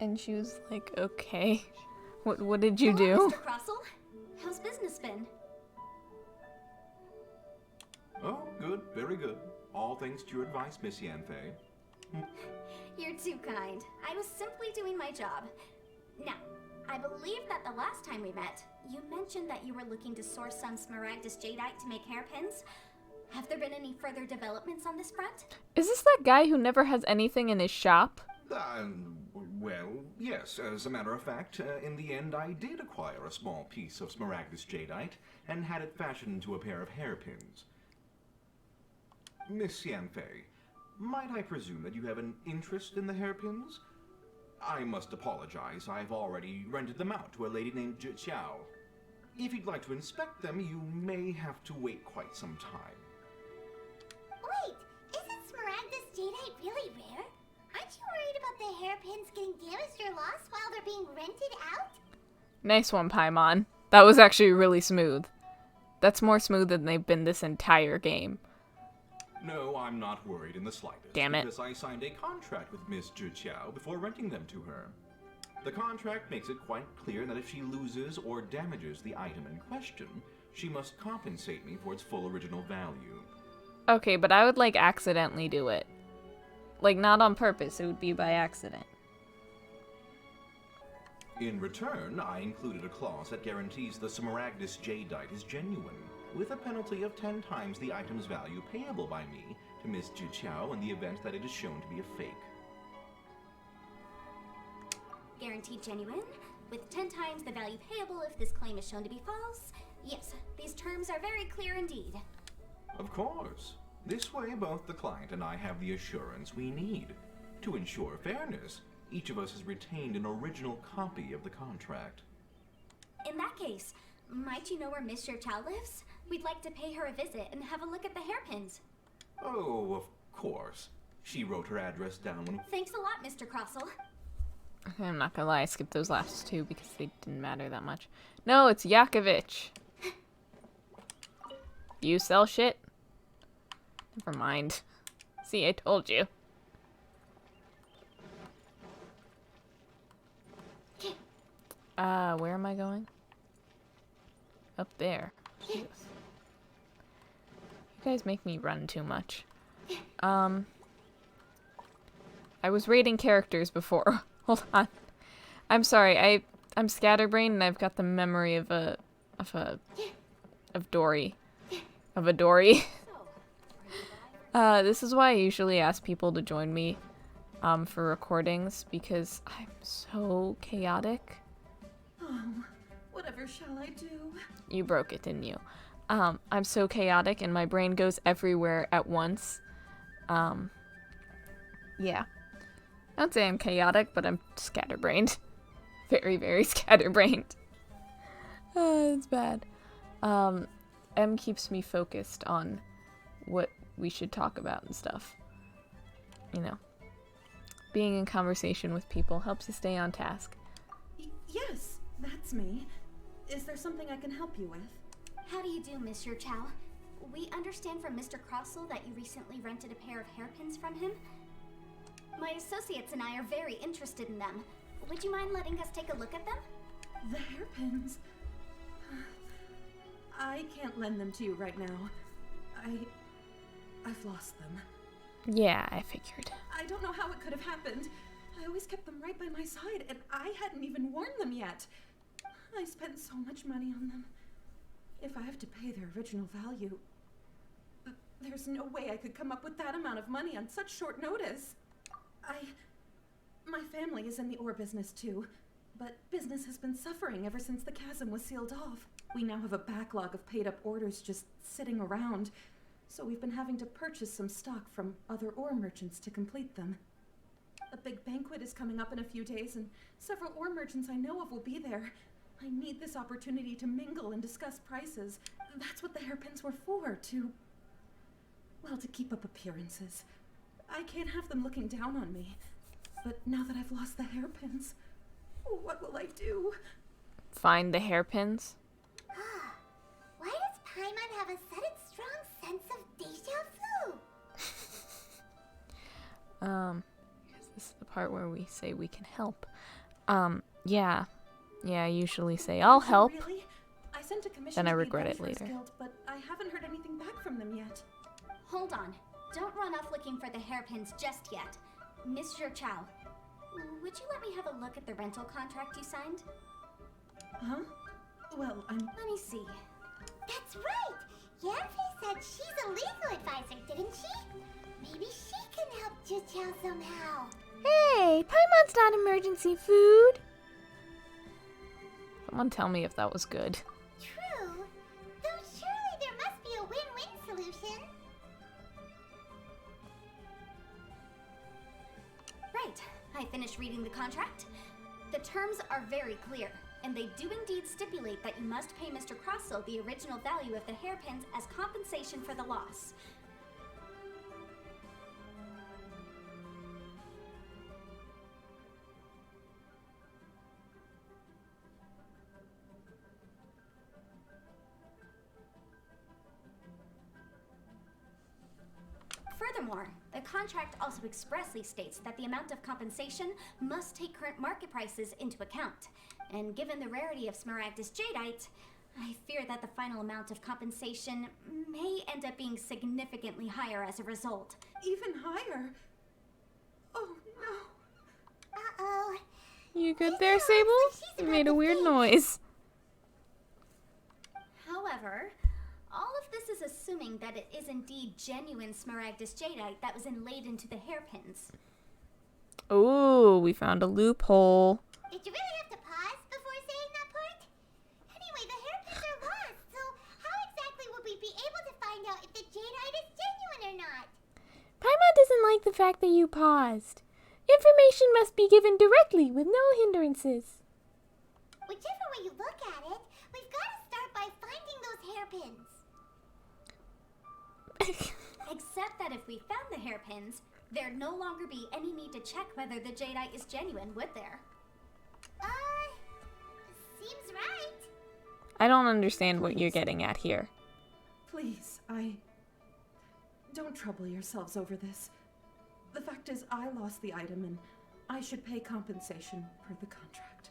S1: And she was like, okay. What did you do?
S8: Hello, Mr. Crossell. How's business been?
S9: Oh, good. Very good. All thanks to your advice, Miss Yanfei.
S8: You're too kind. I was simply doing my job. Now, I believe that the last time we met, you mentioned that you were looking to source some Smaragdus jadeite to make hairpins. Have there been any further developments on this front?
S1: Is this that guy who never has anything in his shop?
S9: Well, yes. As a matter of fact, in the end, I did acquire a small piece of Smaragdus jadeite and had it fashioned into a pair of hairpins. Miss Yanfei, might I presume that you have an interest in the hairpins? I must apologize. I've already rented them out to a lady named Zhiqiao. If you'd like to inspect them, you may have to wait quite some time.
S5: Wait, isn't Smaragdus jadeite really rare? Aren't you worried about the hairpins getting damaged or lost while they're being rented out?
S1: Nice one, Paimon. That was actually really smooth. That's more smooth than they've been this entire game.
S9: No, I'm not worried in the slightest.
S1: Damn it.
S9: Because I signed a contract with Miss Zhiqiao before renting them to her. The contract makes it quite clear that if she loses or damages the item in question, she must compensate me for its full original value.
S1: Okay, but I would like accidentally do it. Like not on purpose, it would be by accident.
S9: In return, I included a clause that guarantees the Smaragdus jadeite is genuine, with a penalty of 10 times the item's value payable by me to Miss Zhiqiao in the event that it is shown to be a fake.
S8: Guaranteed genuine, with 10 times the value payable if this claim is shown to be false. Yes, these terms are very clear indeed.
S9: Of course. This way, both the client and I have the assurance we need. To ensure fairness, each of us has retained an original copy of the contract.
S8: In that case, might you know where Miss Zhiqiao lives? We'd like to pay her a visit and have a look at the hairpins.
S9: Oh, of course. She wrote her address down when...
S8: Thanks a lot, Mr. Crossell.
S1: Okay, I'm not gonna lie, I skipped those last two because they didn't matter that much. No, it's Yakovich. You sell shit? Never mind. See, I told you. Where am I going? Up there. Jesus. You guys make me run too much. I was rating characters before. Hold on. I'm sorry. I'm scatterbrained and I've got the memory of Dory. Of a Dory. This is why I usually ask people to join me for recordings because I'm so chaotic.
S7: Oh, whatever shall I do?
S1: You broke it, didn't you? I'm so chaotic and my brain goes everywhere at once. Yeah. I don't say I'm chaotic, but I'm scatterbrained. Very, very scatterbrained. It's bad. M keeps me focused on what we should talk about and stuff. You know. Being in conversation with people helps you stay on task.
S10: Yes, that's me. Is there something I can help you with?
S8: How do you do, Miss Zhiqiao? We understand from Mr. Crossell that you recently rented a pair of hairpins from him. My associates and I are very interested in them. Would you mind letting us take a look at them?
S10: The hairpins. I can't lend them to you right now. I've lost them.
S1: Yeah, I figured.
S10: I don't know how it could have happened. I always kept them right by my side, and I hadn't even worn them yet. I spent so much money on them. If I have to pay their original value, there's no way I could come up with that amount of money on such short notice. My family is in the ore business too, but business has been suffering ever since the chasm was sealed off. We now have a backlog of paid-up orders just sitting around, so we've been having to purchase some stock from other ore merchants to complete them. A big banquet is coming up in a few days, and several ore merchants I know of will be there. I need this opportunity to mingle and discuss prices. That's what the hairpins were for, to keep up appearances. I can't have them looking down on me. But now that I've lost the hairpins, what will I do?
S1: Find the hairpins?
S5: Why does Paimon have a sudden strong sense of deja vu?
S1: Because this is the part where we say we can help. Yeah. Yeah, I usually say, I'll help.
S10: Really? I sent a commission
S1: Then I
S10: to the
S1: regret it
S10: Adventurers
S1: later.
S10: Guild, but I haven't heard anything back from them yet.
S8: Hold on. Don't run off looking for the hairpins just yet. Mr. Chow, would you let me have a look at the rental contract you signed?
S10: Huh? Well,
S8: Let me see.
S5: That's right! Yanfei said she's a legal advisor, didn't she? Maybe she can help Juqiao somehow.
S1: Hey, Paimon's not emergency food. Someone tell me if that was good.
S5: True. Though surely there must be a win-win solution.
S8: Right. I finished reading the contract. The terms are very clear, and they do indeed stipulate that you must pay Mr. Crossell the original value of the hairpins as compensation for the loss. Furthermore, the contract also expressly states that the amount of compensation must take current market prices into account. And given the rarity of Smaragdus jadeite, I fear that the final amount of compensation may end up being significantly higher as a result.
S10: even higher. Oh no.
S5: Uh-oh.
S1: You good there, Sable? You made a weird noise.
S8: However, all of this is assuming that it is indeed genuine Smaragdus jadeite that was inlaid into the hairpins.
S1: Ooh, we found a loophole.
S5: Did you really have to pause before saying that part? Anyway, the hairpins are lost, so how exactly would we be able to find out if the jadeite is genuine or not?
S1: Paimon doesn't like the fact that you paused. Information must be given directly with no hindrances.
S5: Whichever way you look at it, we've got to start by finding those hairpins.
S8: Except that if we found the hairpins, there'd no longer be any need to check whether the jadeite is genuine, would there?
S5: Seems right.
S1: I don't understand what you're getting at here.
S10: Please, don't trouble yourselves over this. The fact is, I lost the item and I should pay compensation per the contract.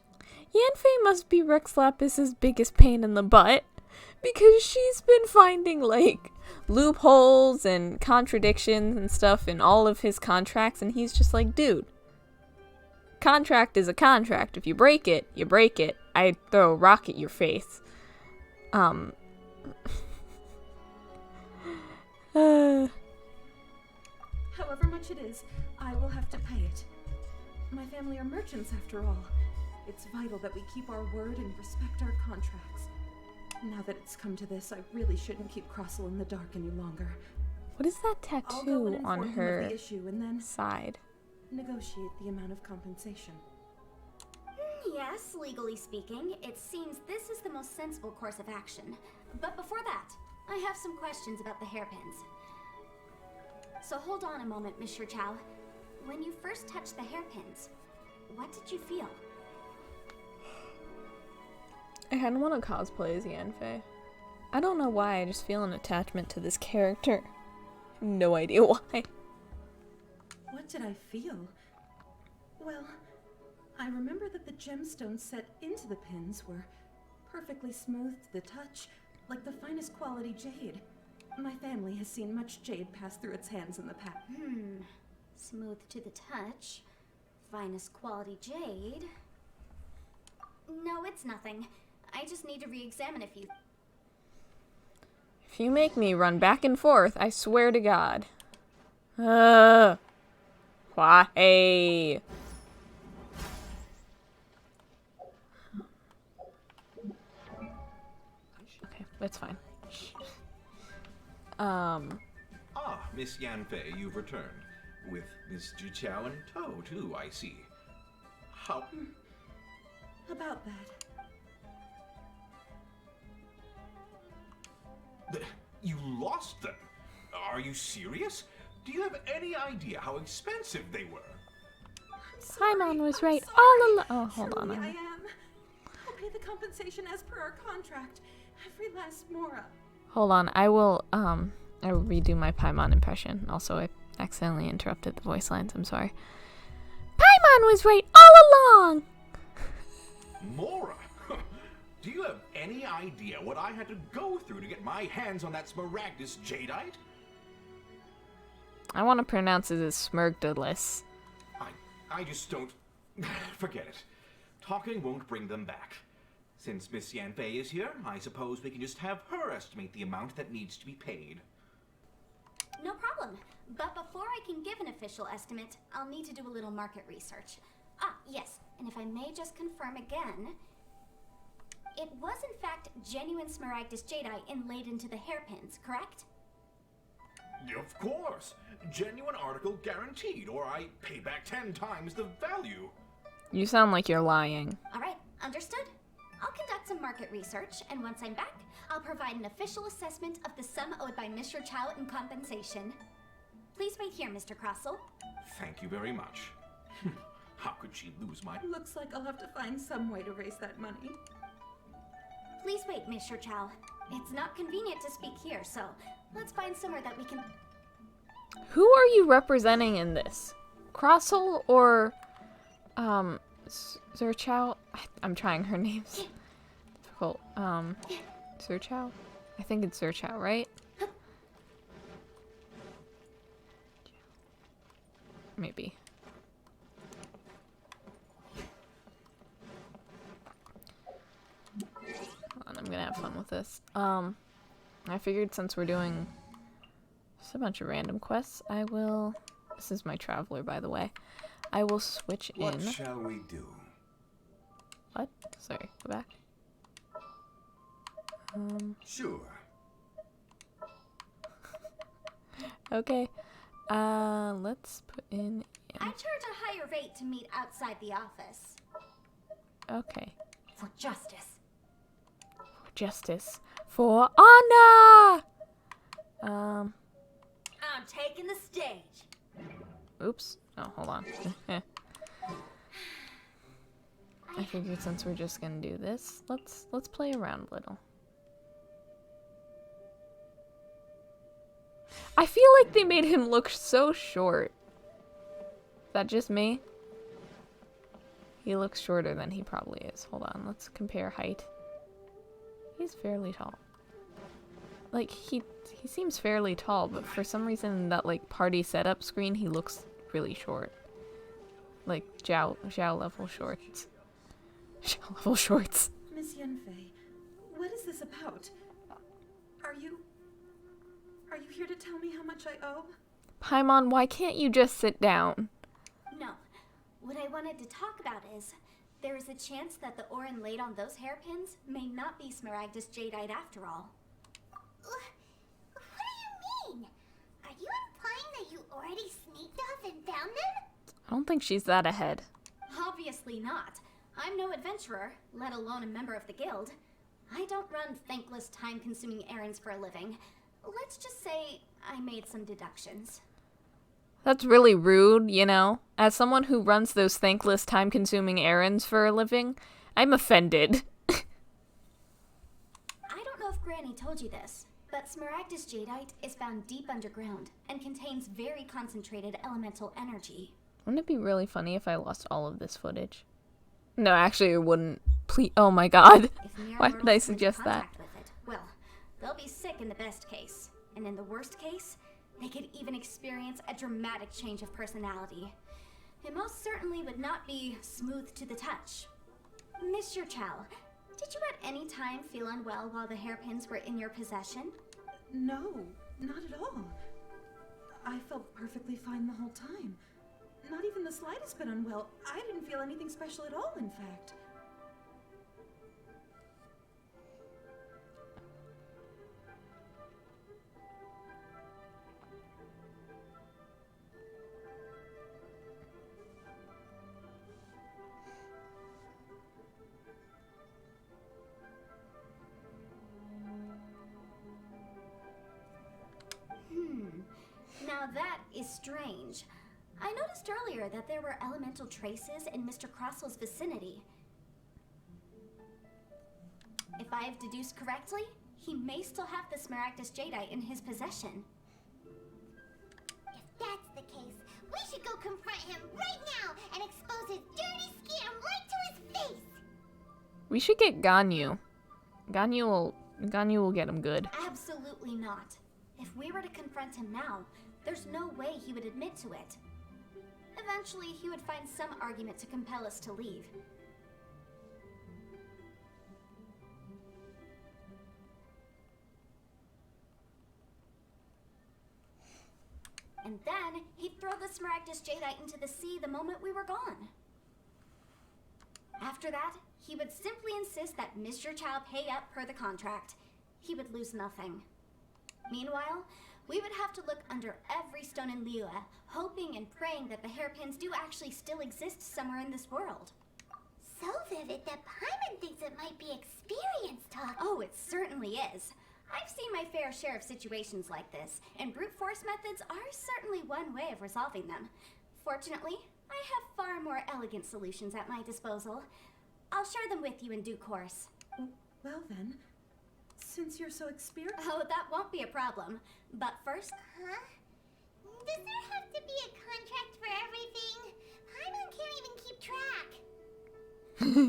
S1: Yanfei must be Rex Lapis's biggest pain in the butt, because she's been finding, like, loopholes and contradictions and stuff in all of his contracts, and he's just like, dude, contract is a contract. If you break it, you break it. I throw a rock at your face.
S10: However much it is, I will have to pay it. My family are merchants after all. It's vital that we keep our word and respect our contracts. Now that it's come to this, I really shouldn't keep Crossell in the dark any longer.
S1: What is that
S10: I'll go
S1: tattoo
S10: and inform
S1: on
S10: him
S1: her
S10: of the issue and then
S1: side?
S10: negotiate the amount of compensation.
S8: Yes, legally speaking, it seems this is the most sensible course of action. But before that, I have some questions about the hairpins. So hold on a moment, Mr. Chow. When you first touched the hairpins, what did you feel?
S1: I kind of want to cosplay as Yanfei. I don't know why, I just feel an attachment to this character. No idea why.
S10: What did I feel? Well, I remember that the gemstones set into the pins were perfectly smooth to the touch, like the finest quality jade. My family has seen much jade pass through its hands in the past.
S8: Smooth to the touch. Finest quality jade. No, it's nothing. I just need to re-examine a few.
S1: If you make me run back and forth, I swear to God. Why? Okay, it's fine.
S9: Ah, Miss Yanfei, you've returned. With Miss Zhiqiao in tow, too, I see. How...
S10: About that.
S9: You lost them? Are you serious? Do you have any idea how expensive they were?
S1: Paimon was right all along. Oh, hold on.
S10: I am. I'll pay the compensation as per our contract. Every last mora.
S1: Hold on. I will redo my Paimon impression. Also, I accidentally interrupted the voice lines. I'm sorry. Paimon was right all along.
S9: Mora? Do you have any idea what I had to go through to get my hands on that Smaragdus jadeite?
S1: I want to pronounce it as Smirgdalus.
S9: I just don't... Forget it. Talking won't bring them back. Since Miss Yanfei is here, I suppose we can just have her estimate the amount that needs to be paid.
S8: No problem. But before I can give an official estimate, I'll need to do a little market research. Ah, yes. And if I may just confirm again, it was in fact genuine Smaragdus jadeite inlaid into the hairpins, correct?
S9: Of course. Genuine article guaranteed, or I pay back 10 times the value.
S1: You sound like you're lying.
S8: All right, understood. I'll conduct some market research, and once I'm back, I'll provide an official assessment of the sum owed by Mr. Chow in compensation. Please wait here, Mr. Crossell.
S9: Thank you very much. How could she lose my...
S10: Looks like I'll have to find some way to raise that money.
S8: Please wait, Mr. Chow. It's not convenient to speak here, so let's find somewhere that we can...
S1: Who are you representing in this? Crossell or, Zerchow? I'm trying her names. Difficult. Zerchow? I think it's Zerchow, right? Maybe. Hold on, I'm gonna have fun with this. I figured since we're doing just a bunch of random quests, I will... This is my traveler, by the way. I will switch in...
S3: What shall we do?
S1: What? Sorry, go back.
S3: Sure.
S8: Okay.
S1: Let's put in...
S8: I charge a higher rate to meet outside the office.
S1: Okay.
S8: For justice.
S1: For justice. For honor!
S8: I'm taking the stage.
S1: Oops. Oh, hold on. I figured since we're just gonna do this, let's play around a little. I feel like they made him look so short. Is that just me? He looks shorter than he probably is. Hold on, let's compare height. He's fairly tall. Like, he seems fairly tall, but for some reason in that, like, party setup screen, he looks really short. Like, Zhao level shorts. Zhao level shorts.
S10: Miss Yanfei, what is this about? Are you here to tell me how much I owe?
S1: Paimon, why can't you just sit down?
S8: No. What I wanted to talk about is, there is a chance that the ore inlaid on those hairpins may not be Smaragdus jadeite after all.
S5: What do you mean? Are you implying that you already sneaked off and found them?
S1: I don't think she's that ahead.
S8: Obviously not. I'm no adventurer, let alone a member of the guild. I don't run thankless, time-consuming errands for a living. Let's just say I made some deductions.
S1: That's really rude, you know? As someone who runs those thankless, time-consuming errands for a living, I'm offended.
S8: I don't know if Granny told you this, but Smaragdus jadeite is found deep underground and contains very concentrated elemental energy.
S1: Wouldn't it be really funny if I lost all of this footage? No, actually, it wouldn't. Please. Oh my god.
S8: If mere
S1: Why did I
S8: mortals come into
S1: suggest that?
S8: contact with it, well, they'll be sick in the best case. And in the worst case, they could even experience a dramatic change of personality. It most certainly would not be smooth to the touch. Mr. Chow, did you at any time feel unwell while the hairpins were in your possession?
S10: No, not at all. I felt perfectly fine the whole time. Not even the slightest bit unwell. I didn't feel anything special at all, in fact.
S8: Now that is strange. I noticed earlier that there were elemental traces in Mr. Crossel's vicinity. If I have deduced correctly, he may still have the Smaragdus Jadeite in his possession.
S5: If that's the case, we should go confront him right now and expose his dirty scam right to his face!
S1: We should get Ganyu. Ganyu will get him good.
S8: Absolutely not. If we were to confront him now, there's no way he would admit to it. Eventually, he would find some argument to compel us to leave. And then, he'd throw the Smaragdus Jadeite into the sea the moment we were gone. After that, he would simply insist that Mr. Chow pay up per the contract. He would lose nothing. Meanwhile, we would have to look under every stone in Liyue, hoping and praying that the hairpins do actually still exist somewhere in this world.
S5: So vivid that Paimon thinks it might be experience talk.
S8: Oh, it certainly is. I've seen my fair share of situations like this, and brute force methods are certainly one way of resolving them. Fortunately, I have far more elegant solutions at my disposal. I'll share them with you in due course.
S10: Well then, since you're so experienced...
S8: Oh, that won't be a problem. But first...
S5: Huh? Does there have to be a contract for everything? Paimon can't even keep track.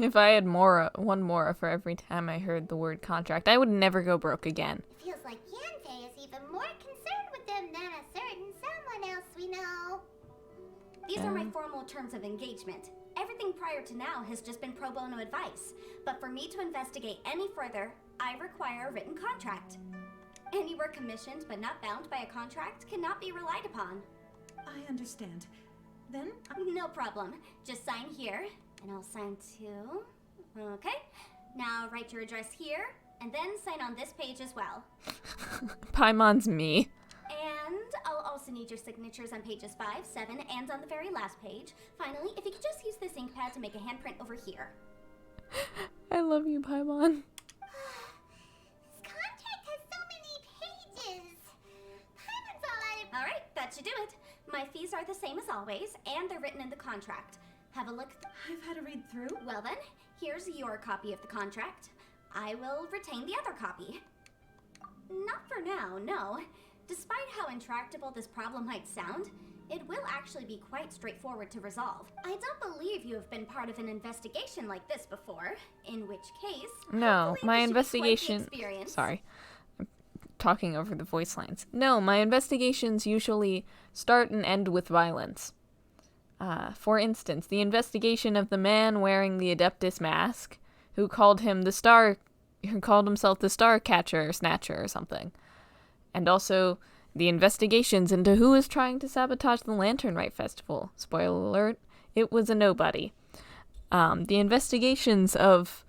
S1: If I had one Mora for every time I heard the word contract, I would never go broke again.
S5: It feels like Yanfei is even more concerned with them than a certain someone else we know.
S8: These are my formal terms of engagement. Everything prior to now has just been pro bono advice. But for me to investigate any further, I require a written contract. Any work commissioned but not bound by a contract cannot be relied upon.
S10: I understand. Then...
S8: No problem. Just sign here, and I'll sign too. Okay. Now write your address here, and then sign on this page as well.
S1: Paimon's me.
S8: And I'll also need your signatures on pages 5, 7, and on the very last page. Finally, if you could just use this ink pad to make a handprint over here.
S1: I love you, Paimon.
S5: This contract has so many pages. Paimon's all
S8: All right, that should do it. My fees are the same as always, and they're written in the contract. Have a look.
S10: I've had a read through.
S8: Well then, here's your copy of the contract. I will retain the other copy. Not for now, no. Despite how intractable this problem might sound, it will actually be quite straightforward to resolve. I don't believe you have been part of an investigation like this before, in which case...
S1: No, my investigation... Sorry. I'm talking over the voice lines. No, my investigations usually start and end with violence. For instance, the investigation of the man wearing the Adeptus mask, who called himself the Star Catcher or Snatcher or something. And also the investigations into who is trying to sabotage the Lantern Rite Festival. Spoiler alert, it was a nobody. The investigations of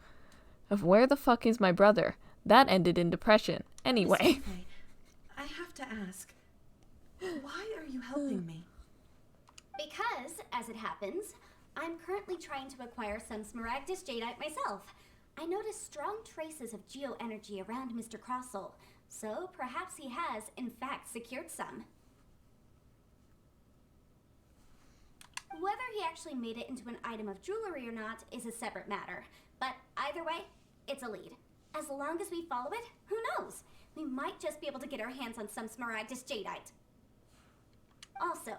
S1: where the fuck is my brother? That ended in depression. Anyway.
S10: I have to ask, why are you helping me?
S8: Because, as it happens, I'm currently trying to acquire some Smaragdus Jadeite myself. I noticed strong traces of geoenergy around Mr. Crossell, so perhaps he has, in fact, secured some. Whether he actually made it into an item of jewelry or not is a separate matter, but either way, it's a lead. As long as we follow it, who knows? We might just be able to get our hands on some Smaragdus Jadeite. Also,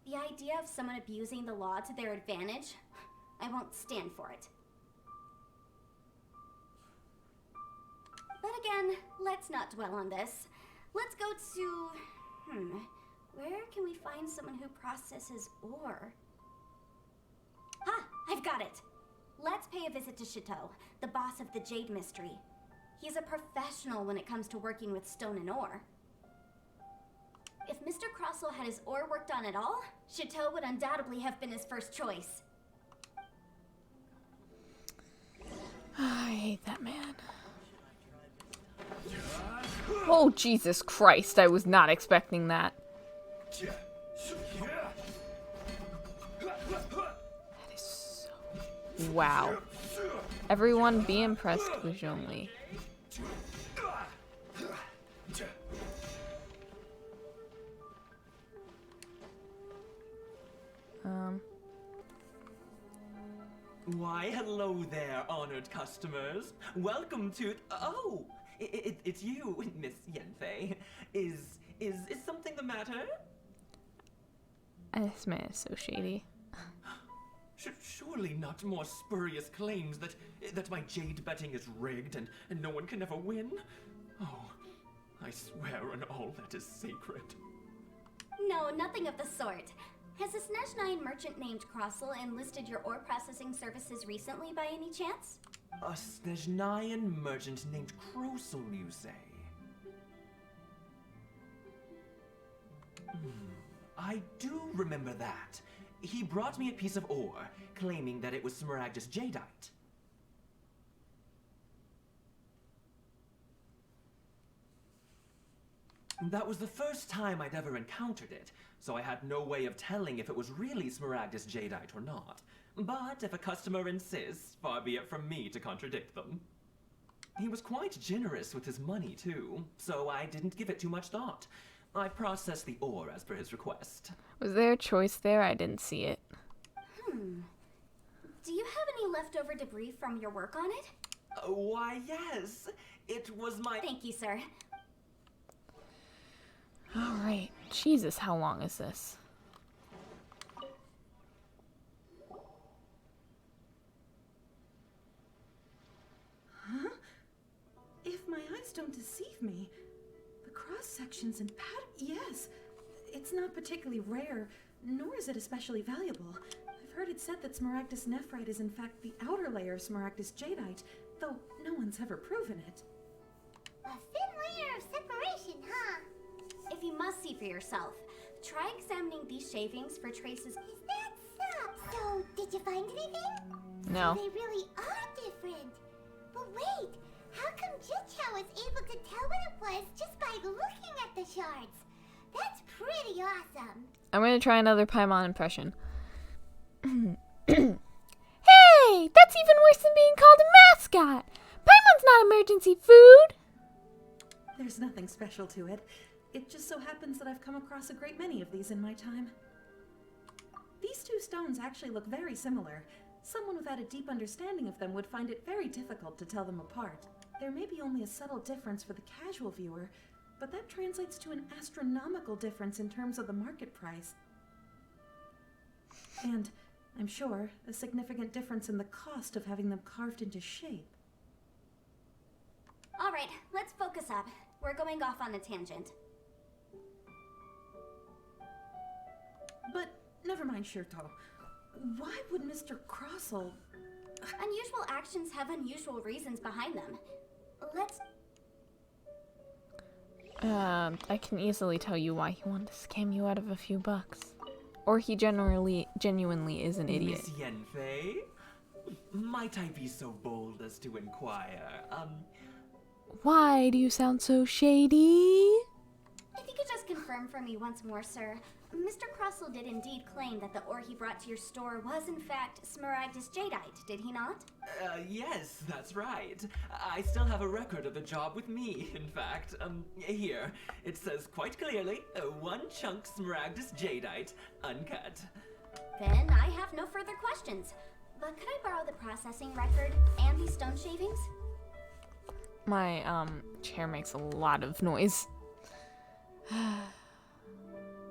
S8: the idea of someone abusing the law to their advantage, I won't stand for it. But again, let's not dwell on this. Let's go to... where can we find someone who processes ore? Ha! I've got it! Let's pay a visit to Chateau, the boss of the Jade Mystery. He's a professional when it comes to working with stone and ore. If Mr. Crossell had his ore worked on at all, Chateau would undoubtedly have been his first choice.
S1: I hate that man. Oh, Jesus Christ, I was not expecting that. That is so... Wow. Everyone be impressed with Zhongli.
S11: Why, hello there, honored customers. Welcome to... Oh, it's you, Miss Yanfei. Is something the matter?
S1: This man is so shady.
S11: Surely not more spurious claims that my jade betting is rigged and no one can ever win? Oh, I swear on all that is sacred.
S8: No, nothing of the sort. Has a Snezhnine merchant named Crossell enlisted your ore processing services recently by any chance?
S11: A Snezhnine merchant named Crossell, you say? I do remember that. He brought me a piece of ore, claiming that it was Smaragdus jadeite. That was the first time I'd ever encountered it, so I had no way of telling if it was really Smaragdus jadeite or not. But if a customer insists, far be it from me to contradict them. He was quite generous with his money, too, so I didn't give it too much thought. I processed the ore as per his request.
S1: Was there a choice there? I didn't see it.
S8: Do you have any leftover debris from your work on it?
S11: Why, yes. It was my...
S8: Thank you, sir.
S1: Alright. Jesus, how long is this?
S10: Huh? If my eyes don't deceive me, the cross-sections and yes, it's not particularly rare, nor is it especially valuable. I've heard it said that Smaragdus nephrite is in fact the outer layer of Smaragdus jadeite, though no one's ever proven it.
S5: A thin layer of separation, huh?
S8: If you must see for yourself, try examining these shavings for traces.
S5: Is that so? So, did you find anything?
S1: No.
S5: They really are different. But wait, how come Jichao was able to tell what it was just by looking at the shards? That's pretty awesome.
S1: I'm gonna try another Paimon impression. Hey! That's even worse than being called a mascot! Paimon's not emergency food!
S10: There's nothing special to it. It just so happens that I've come across a great many of these in my time. These two stones actually look very similar. Someone without a deep understanding of them would find it very difficult to tell them apart. There may be only a subtle difference for the casual viewer, but that translates to an astronomical difference in terms of the market price. And, I'm sure, a significant difference in the cost of having them carved into shape.
S8: Alright, let's focus up. We're going off on a tangent.
S10: But, never mind, Shirto. Why would Mr. Crossell...
S8: Unusual actions have unusual reasons behind them. Let's...
S1: I can easily tell you why he wanted to scam you out of a few bucks. Or he genuinely is an idiot.
S11: Miss Yanfei? Might I be so bold as to inquire,
S1: Why do you sound so shady?
S8: If you could just confirm for me once more, sir. Mr. Crossell did indeed claim that the ore he brought to your store was in fact Smaragdus jadeite, did he not?
S11: Yes, that's right. I still have a record of the job with me, in fact. Here. It says quite clearly, 1 chunk Smaragdus jadeite, uncut.
S8: Then I have no further questions. But could I borrow the processing record and these stone shavings?
S1: My, chair makes a lot of noise.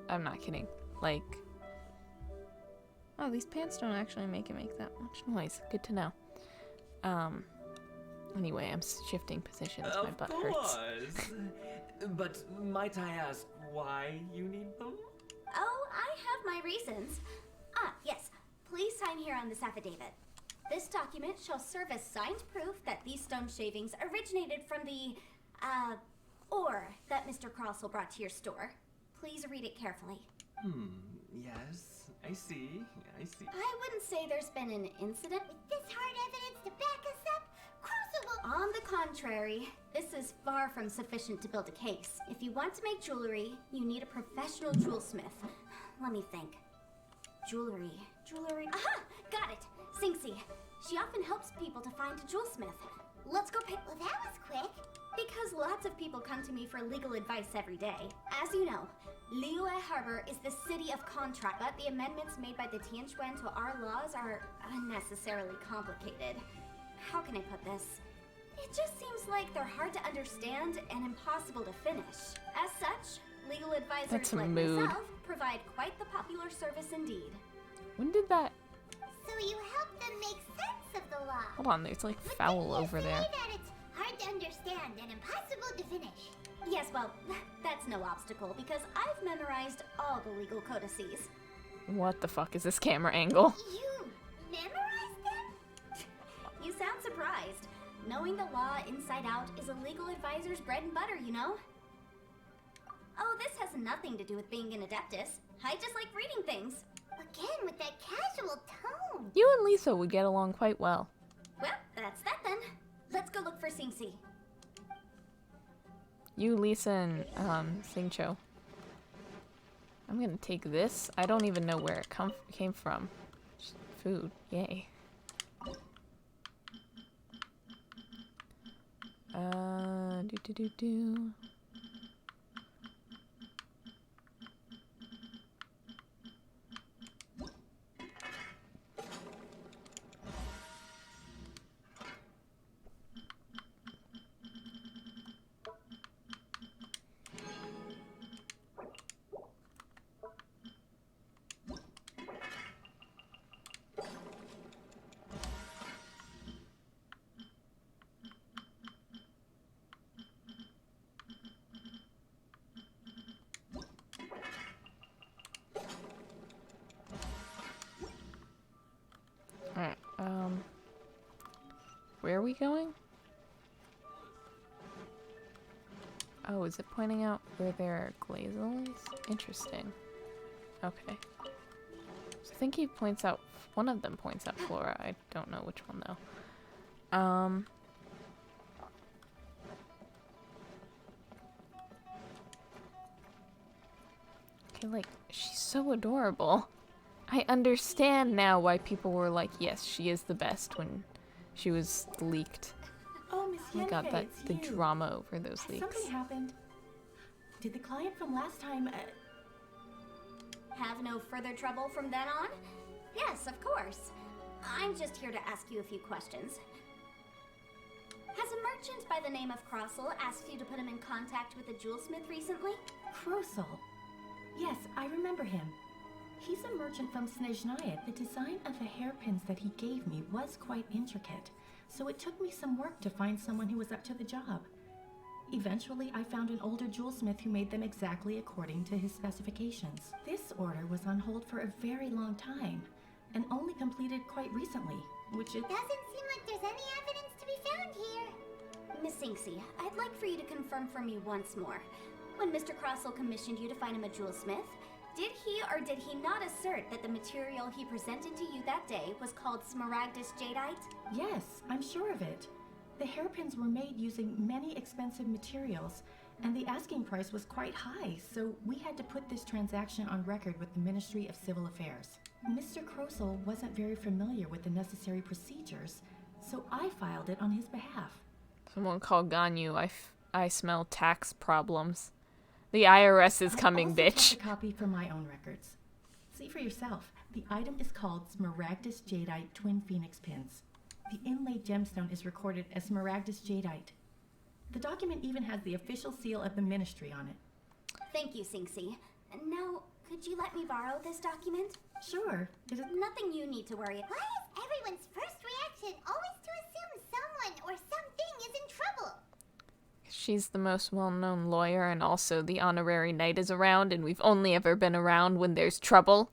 S1: I'm not kidding. Like, oh, these pants don't actually make that much noise. Good to know. Anyway, I'm shifting positions. My
S11: Of
S1: butt hurts.
S11: course. But might I ask why you need them?
S8: Oh, I have my reasons. Ah, yes. Please sign here on this affidavit. This document shall serve as signed proof that these stone shavings originated from the, ore that Mr. Crossell brought to your store. Please read it carefully.
S11: Yes, I see.
S8: I wouldn't say there's been an incident.
S5: With this hard evidence to back us up, Crossell will...
S8: On the contrary, this is far from sufficient to build a case. If you want to make jewelry, you need a professional jewelsmith. Let me think. Jewelry. Aha! Got it! Singxi. She often helps people to find a jewelsmith. Let's go pick...
S5: Well, that was quick.
S8: Because lots of people come to me for legal advice every day. As you know, Liyue Harbor is the city of contract, but the amendments made by the Tianquan to our laws are unnecessarily complicated. How can I put this? It just seems like they're hard to understand and impossible to finish. As such, legal advisors
S1: That's a
S8: like
S1: mood.
S8: myself provide quite the popular service indeed.
S1: When did that...
S5: So you help them make sense of the law.
S1: Hold on, there's like
S5: But
S1: foul
S5: then you
S1: over
S5: say
S1: there.
S5: that it's hard to understand and impossible to finish.
S8: Yes, well, that's no obstacle because I've memorized all the legal codices.
S1: What the fuck is this camera angle?
S5: You memorized them?
S8: You sound surprised. Knowing the law inside out is a legal advisor's bread and butter, you know? Oh, this has nothing to do with being an adeptus. I just like reading things.
S5: Again, with that casual tone.
S1: You and Lisa would get along quite well.
S8: Well, that's that then. Let's go look for Singxi.
S1: You, Lisa, and Singcho. I'm gonna take this. I don't even know where it came from. Just food, yay. Do. Alright, where are we going? Oh, is it pointing out where there are glazes? Interesting. Okay. So I think he points out, one of them points out Flora. I don't know which one though. Okay, like, she's so adorable. I understand now why people were like, yes, she is the best when she was leaked.
S12: Oh, Miss
S1: Oh my god,
S12: Yanfei,
S1: that's
S12: it's
S1: the
S12: you.
S1: drama over those
S12: Has
S1: leaks.
S12: something happened? Did the client from last time,
S8: Have no further trouble from then on? Yes, of course. I'm just here to ask you a few questions. Has a merchant by the name of Crossell asked you to put him in contact with a jewelsmith recently?
S12: Crossell? Yes, I remember him. He's a merchant from Snezhnaya. The design of the hairpins that he gave me was quite intricate, so it took me some work to find someone who was up to the job. Eventually, I found an older jewelsmith who made them exactly according to his specifications. This order was on hold for a very long time, and only completed quite recently, which is...
S5: Doesn't seem like there's any evidence to be found here.
S8: Miss Singxi, I'd like for you to confirm for me once more. When Mr. Crossell commissioned you to find him a jewelsmith, did he or did he not assert that the material he presented to you that day was called Smaragdus Jadeite?
S12: Yes, I'm sure of it. The hairpins were made using many expensive materials, and the asking price was quite high, so we had to put this transaction on record with the Ministry of Civil Affairs. Mr. Crossell wasn't very familiar with the necessary procedures, so I filed it on his behalf.
S1: Someone called Ganyu. I smell tax problems. The IRS is coming,
S12: I also
S1: bitch.
S12: kept a copy for my own records. See for yourself. The item is called Smaragdus Jadeite Twin Phoenix Pins. The inlaid gemstone is recorded as Smaragdus Jadeite. The document even has the official seal of the ministry on it.
S8: Thank you, Singxi. Now, could you let me borrow this document?
S12: Sure.
S8: Nothing you need to worry about.
S5: Why is everyone's first reaction always to assume someone or something
S1: she's the most well-known lawyer and also the honorary knight is around, and we've only ever been around when there's trouble.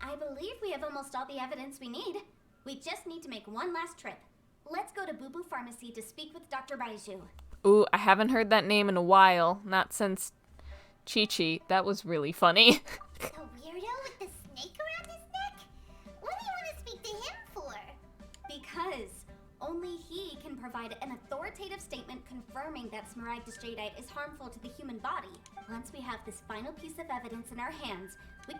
S8: I believe we have almost all the evidence we need. We just need to make one last trip. Let's go to Boo Boo Pharmacy to speak with Dr. Baiju.
S1: Ooh, I haven't heard that name in a while. Not since Chi-Chi. That was really funny.
S5: The weirdo with the snake around his neck? What do you want to speak to him for?
S8: Because only he can provide an authoritative statement confirming that Smaragdus Jadeite is harmful to the human body. Once we have this final piece of evidence in our hands, we...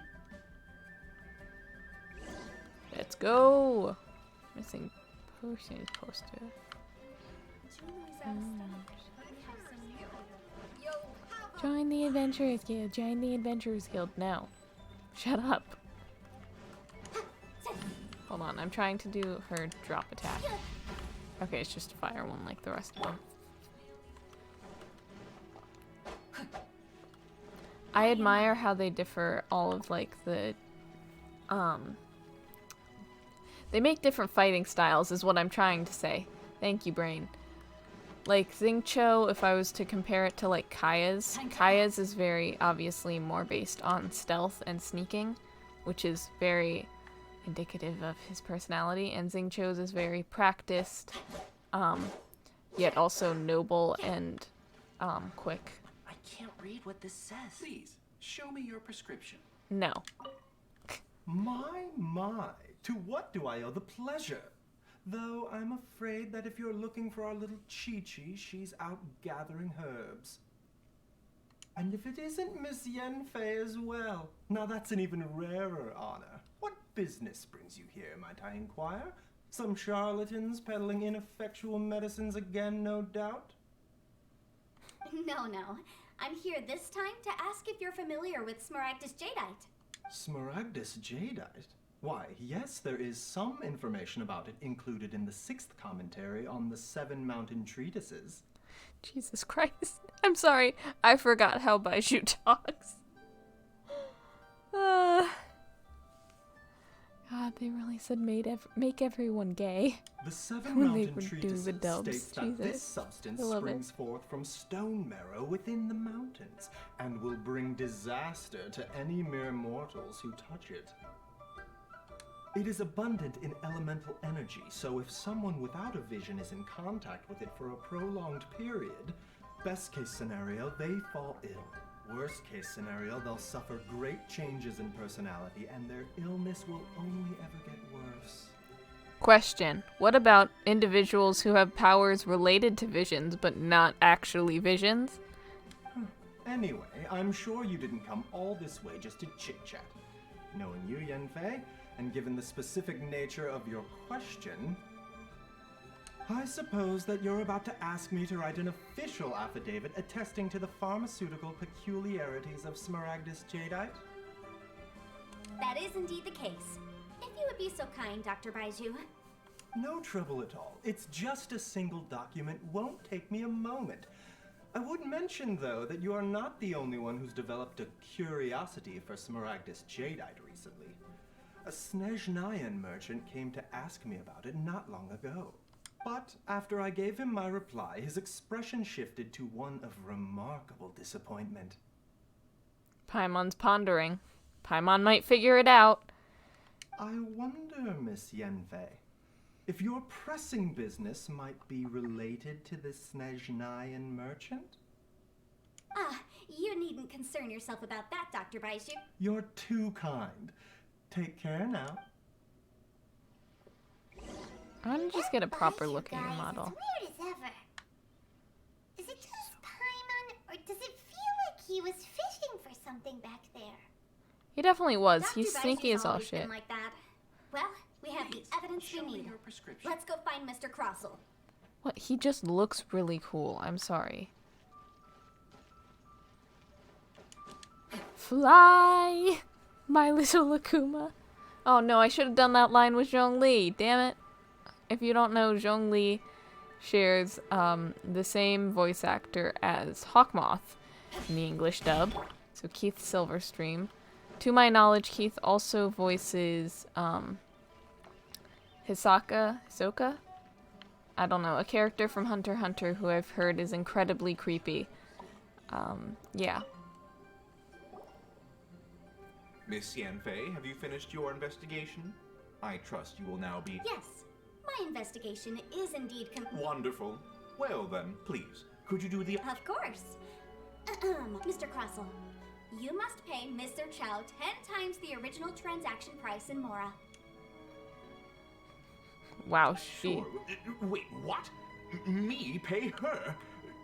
S1: Let's go. Missing potion poster. Join the Adventurers Guild. Join the Adventurers Guild now. Shut up. Hold on, I'm trying to do her drop attack. Okay, it's just a fire one like the rest of them. I admire how they differ all of like the they make different fighting styles is what I'm trying to say. Thank you, brain. Like Xingqiu, if I was to compare it to like Kaya's is very obviously more based on stealth and sneaking, which is very indicative of his personality, and Xingqiu's is very practiced, yet also noble and quick.
S11: I can't read what this says.
S13: Please, show me your prescription.
S1: No.
S14: My, to what do I owe the pleasure? Though I'm afraid that if you're looking for our little Chi-Chi, she's out gathering herbs. And if it isn't Miss Yanfei as well, now that's an even rarer honor. What business brings you here, might I inquire? Some charlatans peddling ineffectual medicines again, no doubt?
S8: No. I'm here this time to ask if you're familiar with Smaragdus Jadeite.
S14: Smaragdus Jadeite? Why, yes, there is some information about it included in the 6th commentary on the 7 mountain treatises.
S1: Jesus Christ. I'm sorry. I forgot how Baiju talks. God, they really said make everyone gay.
S14: The 7
S1: when
S14: mountain
S1: they would
S14: treatises
S1: do the dubs.
S14: states that
S1: Jesus.
S14: this substance
S1: I love
S14: springs forth from stone marrow within the mountains and will bring disaster to any mere mortals who touch it. It is abundant in elemental energy, so if someone without a vision is in contact with it for a prolonged period, best case scenario, they fall ill. Worst case scenario, they'll suffer great changes in personality and their illness will only ever get worse.
S1: Question. What about individuals who have powers related to visions but not actually visions?
S14: Anyway, I'm sure you didn't come all this way just to chit-chat. Knowing you, Yanfei, and given the specific nature of your question, I suppose that you're about to ask me to write an official affidavit attesting to the pharmaceutical peculiarities of Smaragdus Jadeite?
S8: That is indeed the case. If you would be so kind, Dr. Baiju.
S14: No trouble at all. It's just a single document. Won't take me a moment. I would mention, though, that you are not the only one who's developed a curiosity for Smaragdus Jadeite recently. A Snezhnayan merchant came to ask me about it not long ago. But after I gave him my reply, his expression shifted to one of remarkable disappointment.
S1: Paimon's pondering. Paimon might figure it out.
S14: I wonder, Miss Yanfei, if your pressing business might be related to this Snezhnayan merchant?
S8: You needn't concern yourself about that, Dr. Baiju.
S14: You're too kind. Take care now.
S1: I want to just get a proper look at your model.
S5: It's weird as ever. Is it just Paimon, or does it feel like he was fishing for something back there?
S1: He definitely was.
S8: Dr.
S1: He's sneaky
S8: Baiju's
S1: as all
S8: always been
S1: shit.
S8: like that. Well, we have the evidence we need. Let's go find Mr. Crossell.
S1: What? He just looks really cool. I'm sorry. Fly, my little Akuma. Oh no, I should have done that line with Zhongli. Damn it. If you don't know, Zhongli shares the same voice actor as Hawkmoth in the English dub. So Keith Silverstream. To my knowledge, Keith also voices Hisoka I don't know, a character from Hunter x Hunter who I've heard is incredibly creepy. Yeah.
S9: Miss Yanfei, have you finished your investigation? I trust you will now be...
S8: Yes, my investigation is indeed
S9: Wonderful. Well then, please, could you do the...
S8: Of course. Mr. Crossell, you must pay Mr. Chow 10 times the original transaction price in Mora.
S1: Wow,
S9: Sure. Wait, what? Me pay her?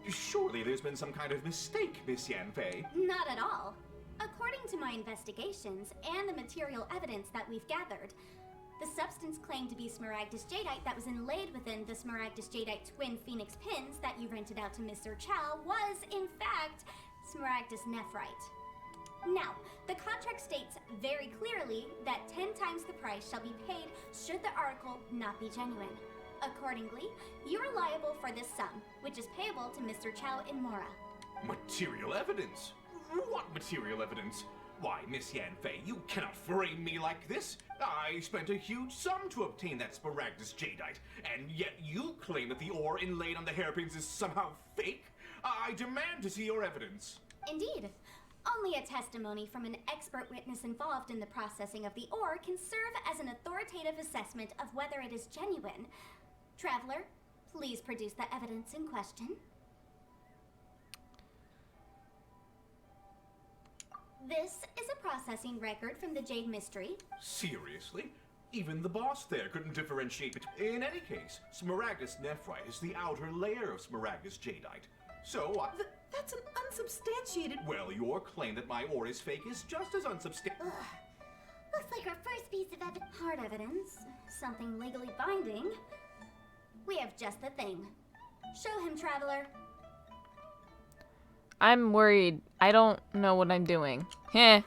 S9: Surely there's been some kind of mistake, Miss Yanfei.
S8: Not at all. According to my investigations and the material evidence that we've gathered, the substance claimed to be Smaragdus jadeite that was inlaid within the Smaragdus jadeite twin phoenix pins that you rented out to Mr. Chow was, in fact, Smaragdus nephrite. Now, the contract states very clearly that 10 times the price shall be paid should the article not be genuine. Accordingly, you are liable for this sum, which is payable to Mr. Chow in Mora.
S9: Material evidence? What material evidence? Why, Miss Yanfei, you cannot frame me like this. I spent a huge sum to obtain that Smaragdus jadeite, and yet you claim that the ore inlaid on the hairpins is somehow fake? I demand to see your evidence.
S8: Indeed. Only a testimony from an expert witness involved in the processing of the ore can serve as an authoritative assessment of whether it is genuine. Traveler, please produce the evidence in question. This is a processing record from the Jade Mystery.
S9: Seriously? Even the boss there couldn't differentiate between... In any case, Smaragdus nephrite is the outer layer of Smaragdus jadeite. So,
S10: That's an unsubstantiated...
S9: Well, your claim that my ore is fake is just as unsubstantiated.
S8: Looks like our first piece of hard evidence. Something legally binding. We have just the thing. Show him, Traveler.
S1: I'm worried. I don't know what I'm doing. Heh.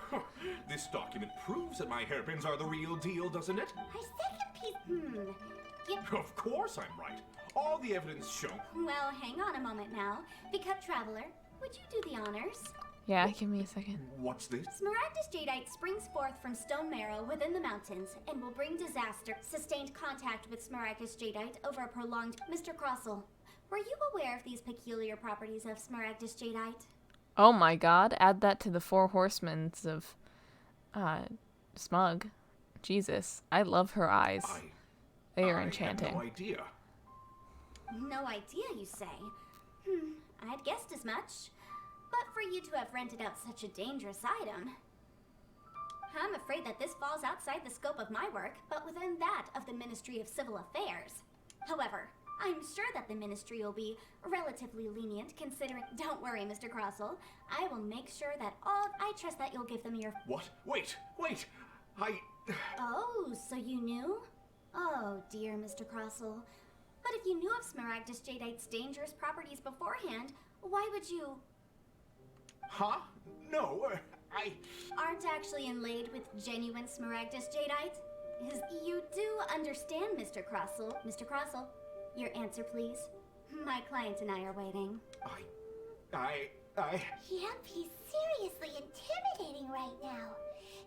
S9: This document proves that my hairpins are the real deal, doesn't it?
S8: Our second piece...
S9: Of course I'm right. All the evidence shown...
S8: Well, hang on a moment now. Because, Traveler, would you do the honors?
S1: Yeah, give me a second.
S9: What's this?
S8: Smaragdus jadeite springs forth from stone marrow within the mountains and will bring disaster. Sustained contact with Smaragdus jadeite over a prolonged... Mr. Crossell, were you aware of these peculiar properties of Smaragdus jadeite?
S1: Oh my god, add that to the 4 horsemen of Smug. Jesus, I love her eyes. They are enchanting.
S9: I had no idea.
S8: No idea, you say? I'd guessed as much. But for you to have rented out such a dangerous item... I'm afraid that this falls outside the scope of my work, but within that of the Ministry of Civil Affairs. However, I'm sure that the Ministry will be relatively lenient considering... Don't worry, Mr. Crossell. I will make sure that all... I trust that you'll give them your...
S9: What? Wait!
S8: Oh, so you knew? Oh, dear, Mr. Crossell. But if you knew of Smaragdus jadeite's dangerous properties beforehand, why would you...
S9: Huh? No,
S8: Aren't actually inlaid with genuine Smaragdus jadeite? You do understand, Mr. Crossell. Mr. Crossell, your answer, please. My client and I are waiting.
S5: Yanfei's seriously intimidating right now.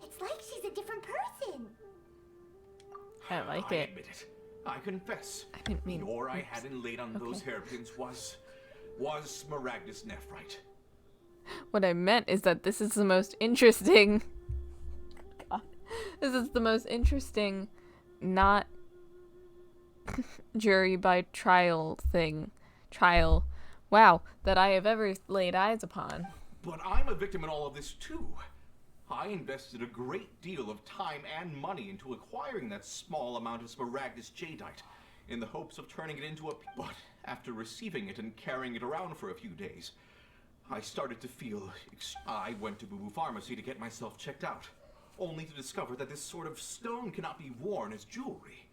S5: It's like she's a different person.
S1: I like
S9: I
S1: it.
S9: admit it. I confess.
S1: I didn't mean...
S9: The ore I had inlaid on those hairpins was Smaragdus nephrite.
S1: What I meant is that this is the most interesting... God. This is the most interesting not jury by trial thing. Trial. Wow. That I have ever laid eyes upon.
S9: But I'm a victim in all of this too. I invested a great deal of time and money into acquiring that small amount of Smaragdus jadeite in the hopes of turning it into a... But after receiving it and carrying it around for a few days, I started to feel... I went to Boo Boo Pharmacy to get myself checked out, only to discover that this sort of stone cannot be worn as jewelry.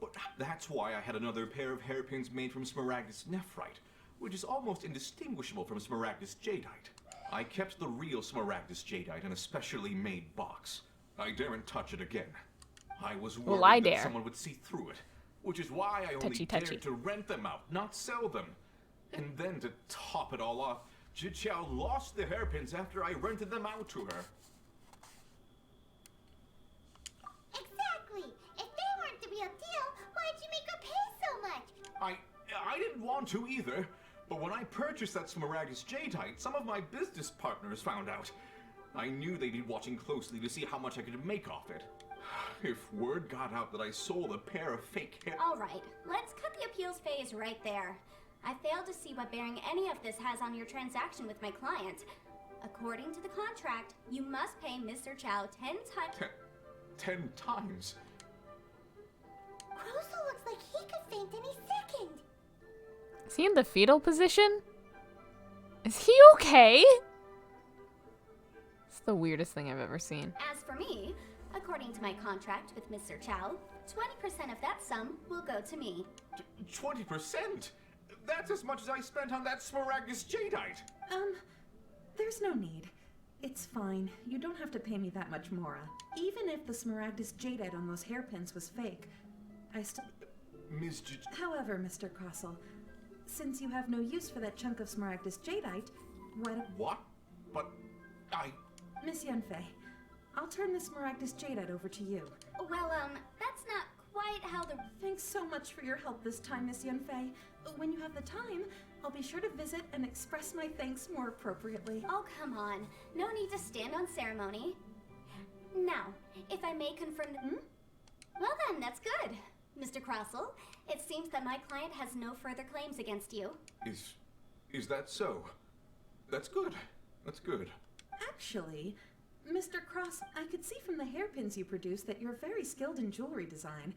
S9: But that's why I had another pair of hairpins made from Smaragdus nephrite, which is almost indistinguishable from Smaragdus jadeite. I kept the real Smaragdus jadeite in a specially made box. I daren't touch it again. I was worried that someone would see through it, which is why I only dared to rent them out, not sell them. And then to top it all off, Zhiqiao lost the hairpins after I rented them out to her.
S5: Exactly. If they weren't the real deal, why'd you make her pay so much?
S9: want to either, but when I purchased that Smaragdus Jadeite, some of my business partners found out. I knew they'd be watching closely to see how much I could make off it. If word got out that I sold a pair of fake hair...
S8: Alright, let's cut the appeals phase right there. I failed to see what bearing any of this has on your transaction with my client. According to the contract, you must pay Mr. Chow 10 times...
S9: 10 times?
S5: Rosa looks like he could faint any second.
S1: Is he in the fetal position? Is he okay? It's the weirdest thing I've ever seen.
S8: As for me, according to my contract with Mr. Chow, 20% of that sum will go to me.
S9: 20%? That's as much as I spent on that Smaragdus Jadeite.
S10: There's no need. It's fine. You don't have to pay me that much, Mora. Even if the Smaragdus Jadeite on those hairpins was fake, I still...
S9: Ms.
S10: However, Mr. Crossell, since you have no use for that chunk of Smaragdus Jadeite, why don't...
S9: What? But I...
S10: Miss Yanfei, I'll turn the Smaragdus Jadeite over to you.
S8: Well, that's not quite how the...
S10: Thanks so much for your help this time, Miss Yanfei. When you have the time, I'll be sure to visit and express my thanks more appropriately.
S8: Oh, come on. No need to stand on ceremony. Now, if I may confirm... Well then, that's good. Mr. Crossell, it seems that my client has no further claims against you.
S9: Is that so? That's good. That's good.
S10: Actually, Mr. Cross, I could see from the hairpins you produce that you're very skilled in jewelry design.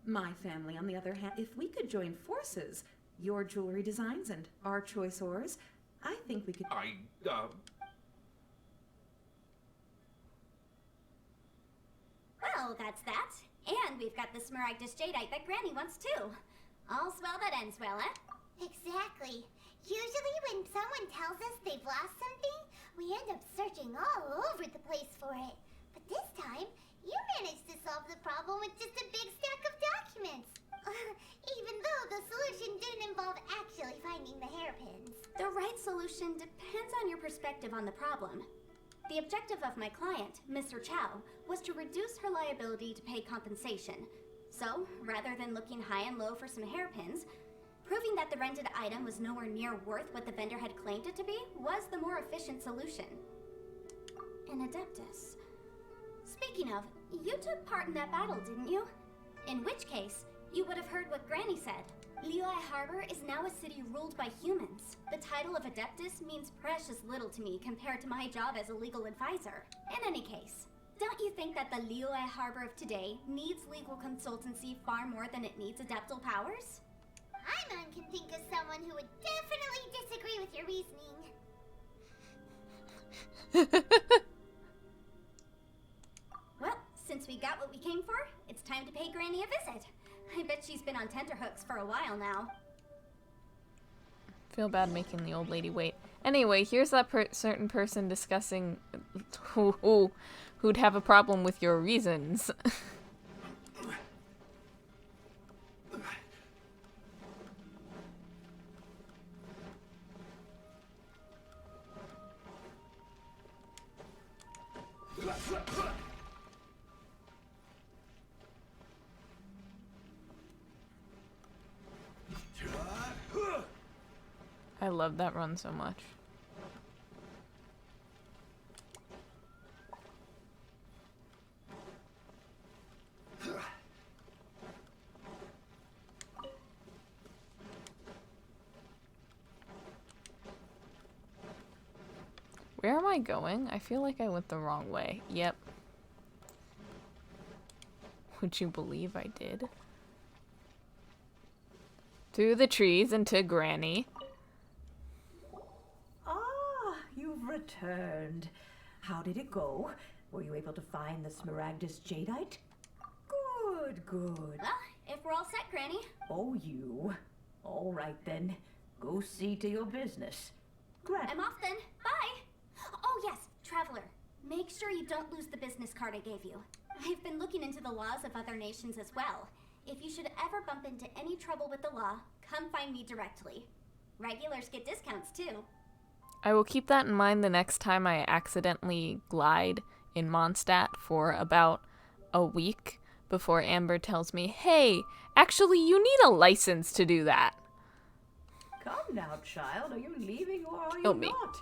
S10: My family, on the other hand, if we could join forces, your jewelry designs and our choice ores, I think we could...
S8: Well, that's that. And we've got the Smaragdus Jadeite that Granny wants too. All's well that ends well, eh?
S5: Exactly. Usually when someone tells us they've lost something, we end up searching all over the place for it. But this time, you managed to solve the problem with just a big stack of documents. Even though the solution didn't involve actually finding the hairpins.
S8: The right solution depends on your perspective on the problem. The objective of my client, Mr. Chow, was to reduce her liability to pay compensation. So, rather than looking high and low for some hairpins, proving that the rented item was nowhere near worth what the vendor had claimed it to be was the more efficient solution. An Adeptus. Speaking of, you took part in that battle, didn't you? In which case, you would have heard what Granny said. Liyue Harbor is now a city ruled by humans. The title of Adeptus means precious little to me compared to my job as a legal advisor. In any case, don't you think that the Liyue Harbor of today needs legal consultancy far more than it needs adeptal powers?
S5: Paimon can think of someone who would definitely disagree with your reasoning.
S8: Well, since we got what we came for, it's time to pay Granny a visit. I bet she's been on tenterhooks for a while now.
S1: Feel bad making the old lady wait. Anyway, here's that certain person discussing who'd have a problem with your reasons. I love that run so much. Where am I going? I feel like I went the wrong way. Yep. Would you believe I did? Through the trees and to Granny.
S7: You've returned. How did it go? Were you able to find the Smaragdus Jadeite? Good, good.
S8: Well, if we're all set, Granny.
S7: Oh, you. All right, then. Go see to your business.
S8: I'm off then. Bye. Oh, yes, Traveler. Make sure you don't lose the business card I gave you. I've been looking into the laws of other nations as well. If you should ever bump into any trouble with the law, come find me directly. Regulars get discounts, too.
S1: I will keep that in mind the next time I accidentally glide in Mondstadt for about a week before Amber tells me, hey, actually you need a license to do that.
S7: Come now, child. Are you leaving or are you
S1: Help me.
S7: not?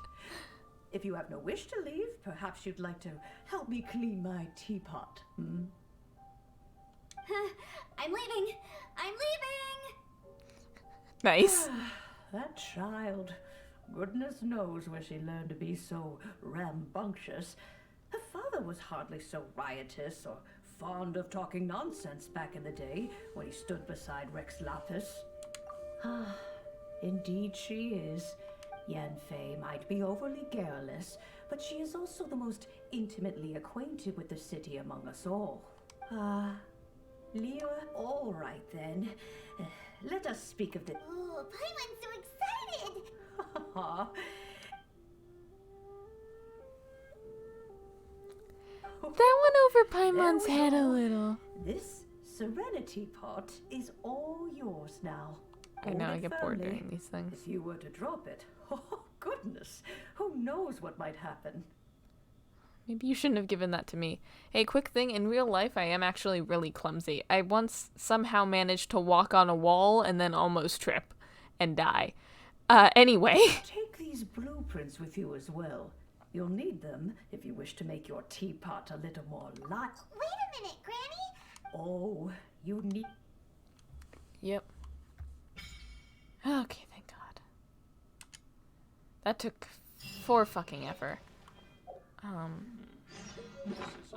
S7: If you have no wish to leave, perhaps you'd like to help me clean my teapot. Hmm?
S8: I'm leaving. I'm leaving.
S1: Nice.
S7: That child. Goodness knows where she learned to be so rambunctious. Her father was hardly so riotous or fond of talking nonsense back in the day when he stood beside Rex Lapis. Ah, indeed she is. Yanfei might be overly garrulous, but she is also the most intimately acquainted with the city among us all. Ah, Leo, all right then. Let us speak of the...
S8: Ooh, Paimon's so excited!
S1: That went over Paimon's head a little.
S7: This serenity pot is all yours now.
S1: I know,
S7: Hold
S1: I
S7: it
S1: get bored
S7: firmly.
S1: doing these things.
S7: If you were to drop it, oh goodness, who knows what might happen?
S1: Maybe you shouldn't have given that to me. Hey, quick thing, in real life, I am actually really clumsy. I once somehow managed to walk on a wall and then almost trip and die. Anyway.
S7: Take these blueprints with you as well. You'll need them if you wish to make your teapot a little more light.
S8: Wait a minute, Granny!
S7: Oh, you need...
S1: Yep. Okay, thank God. That took 4 fucking ever.
S9: This is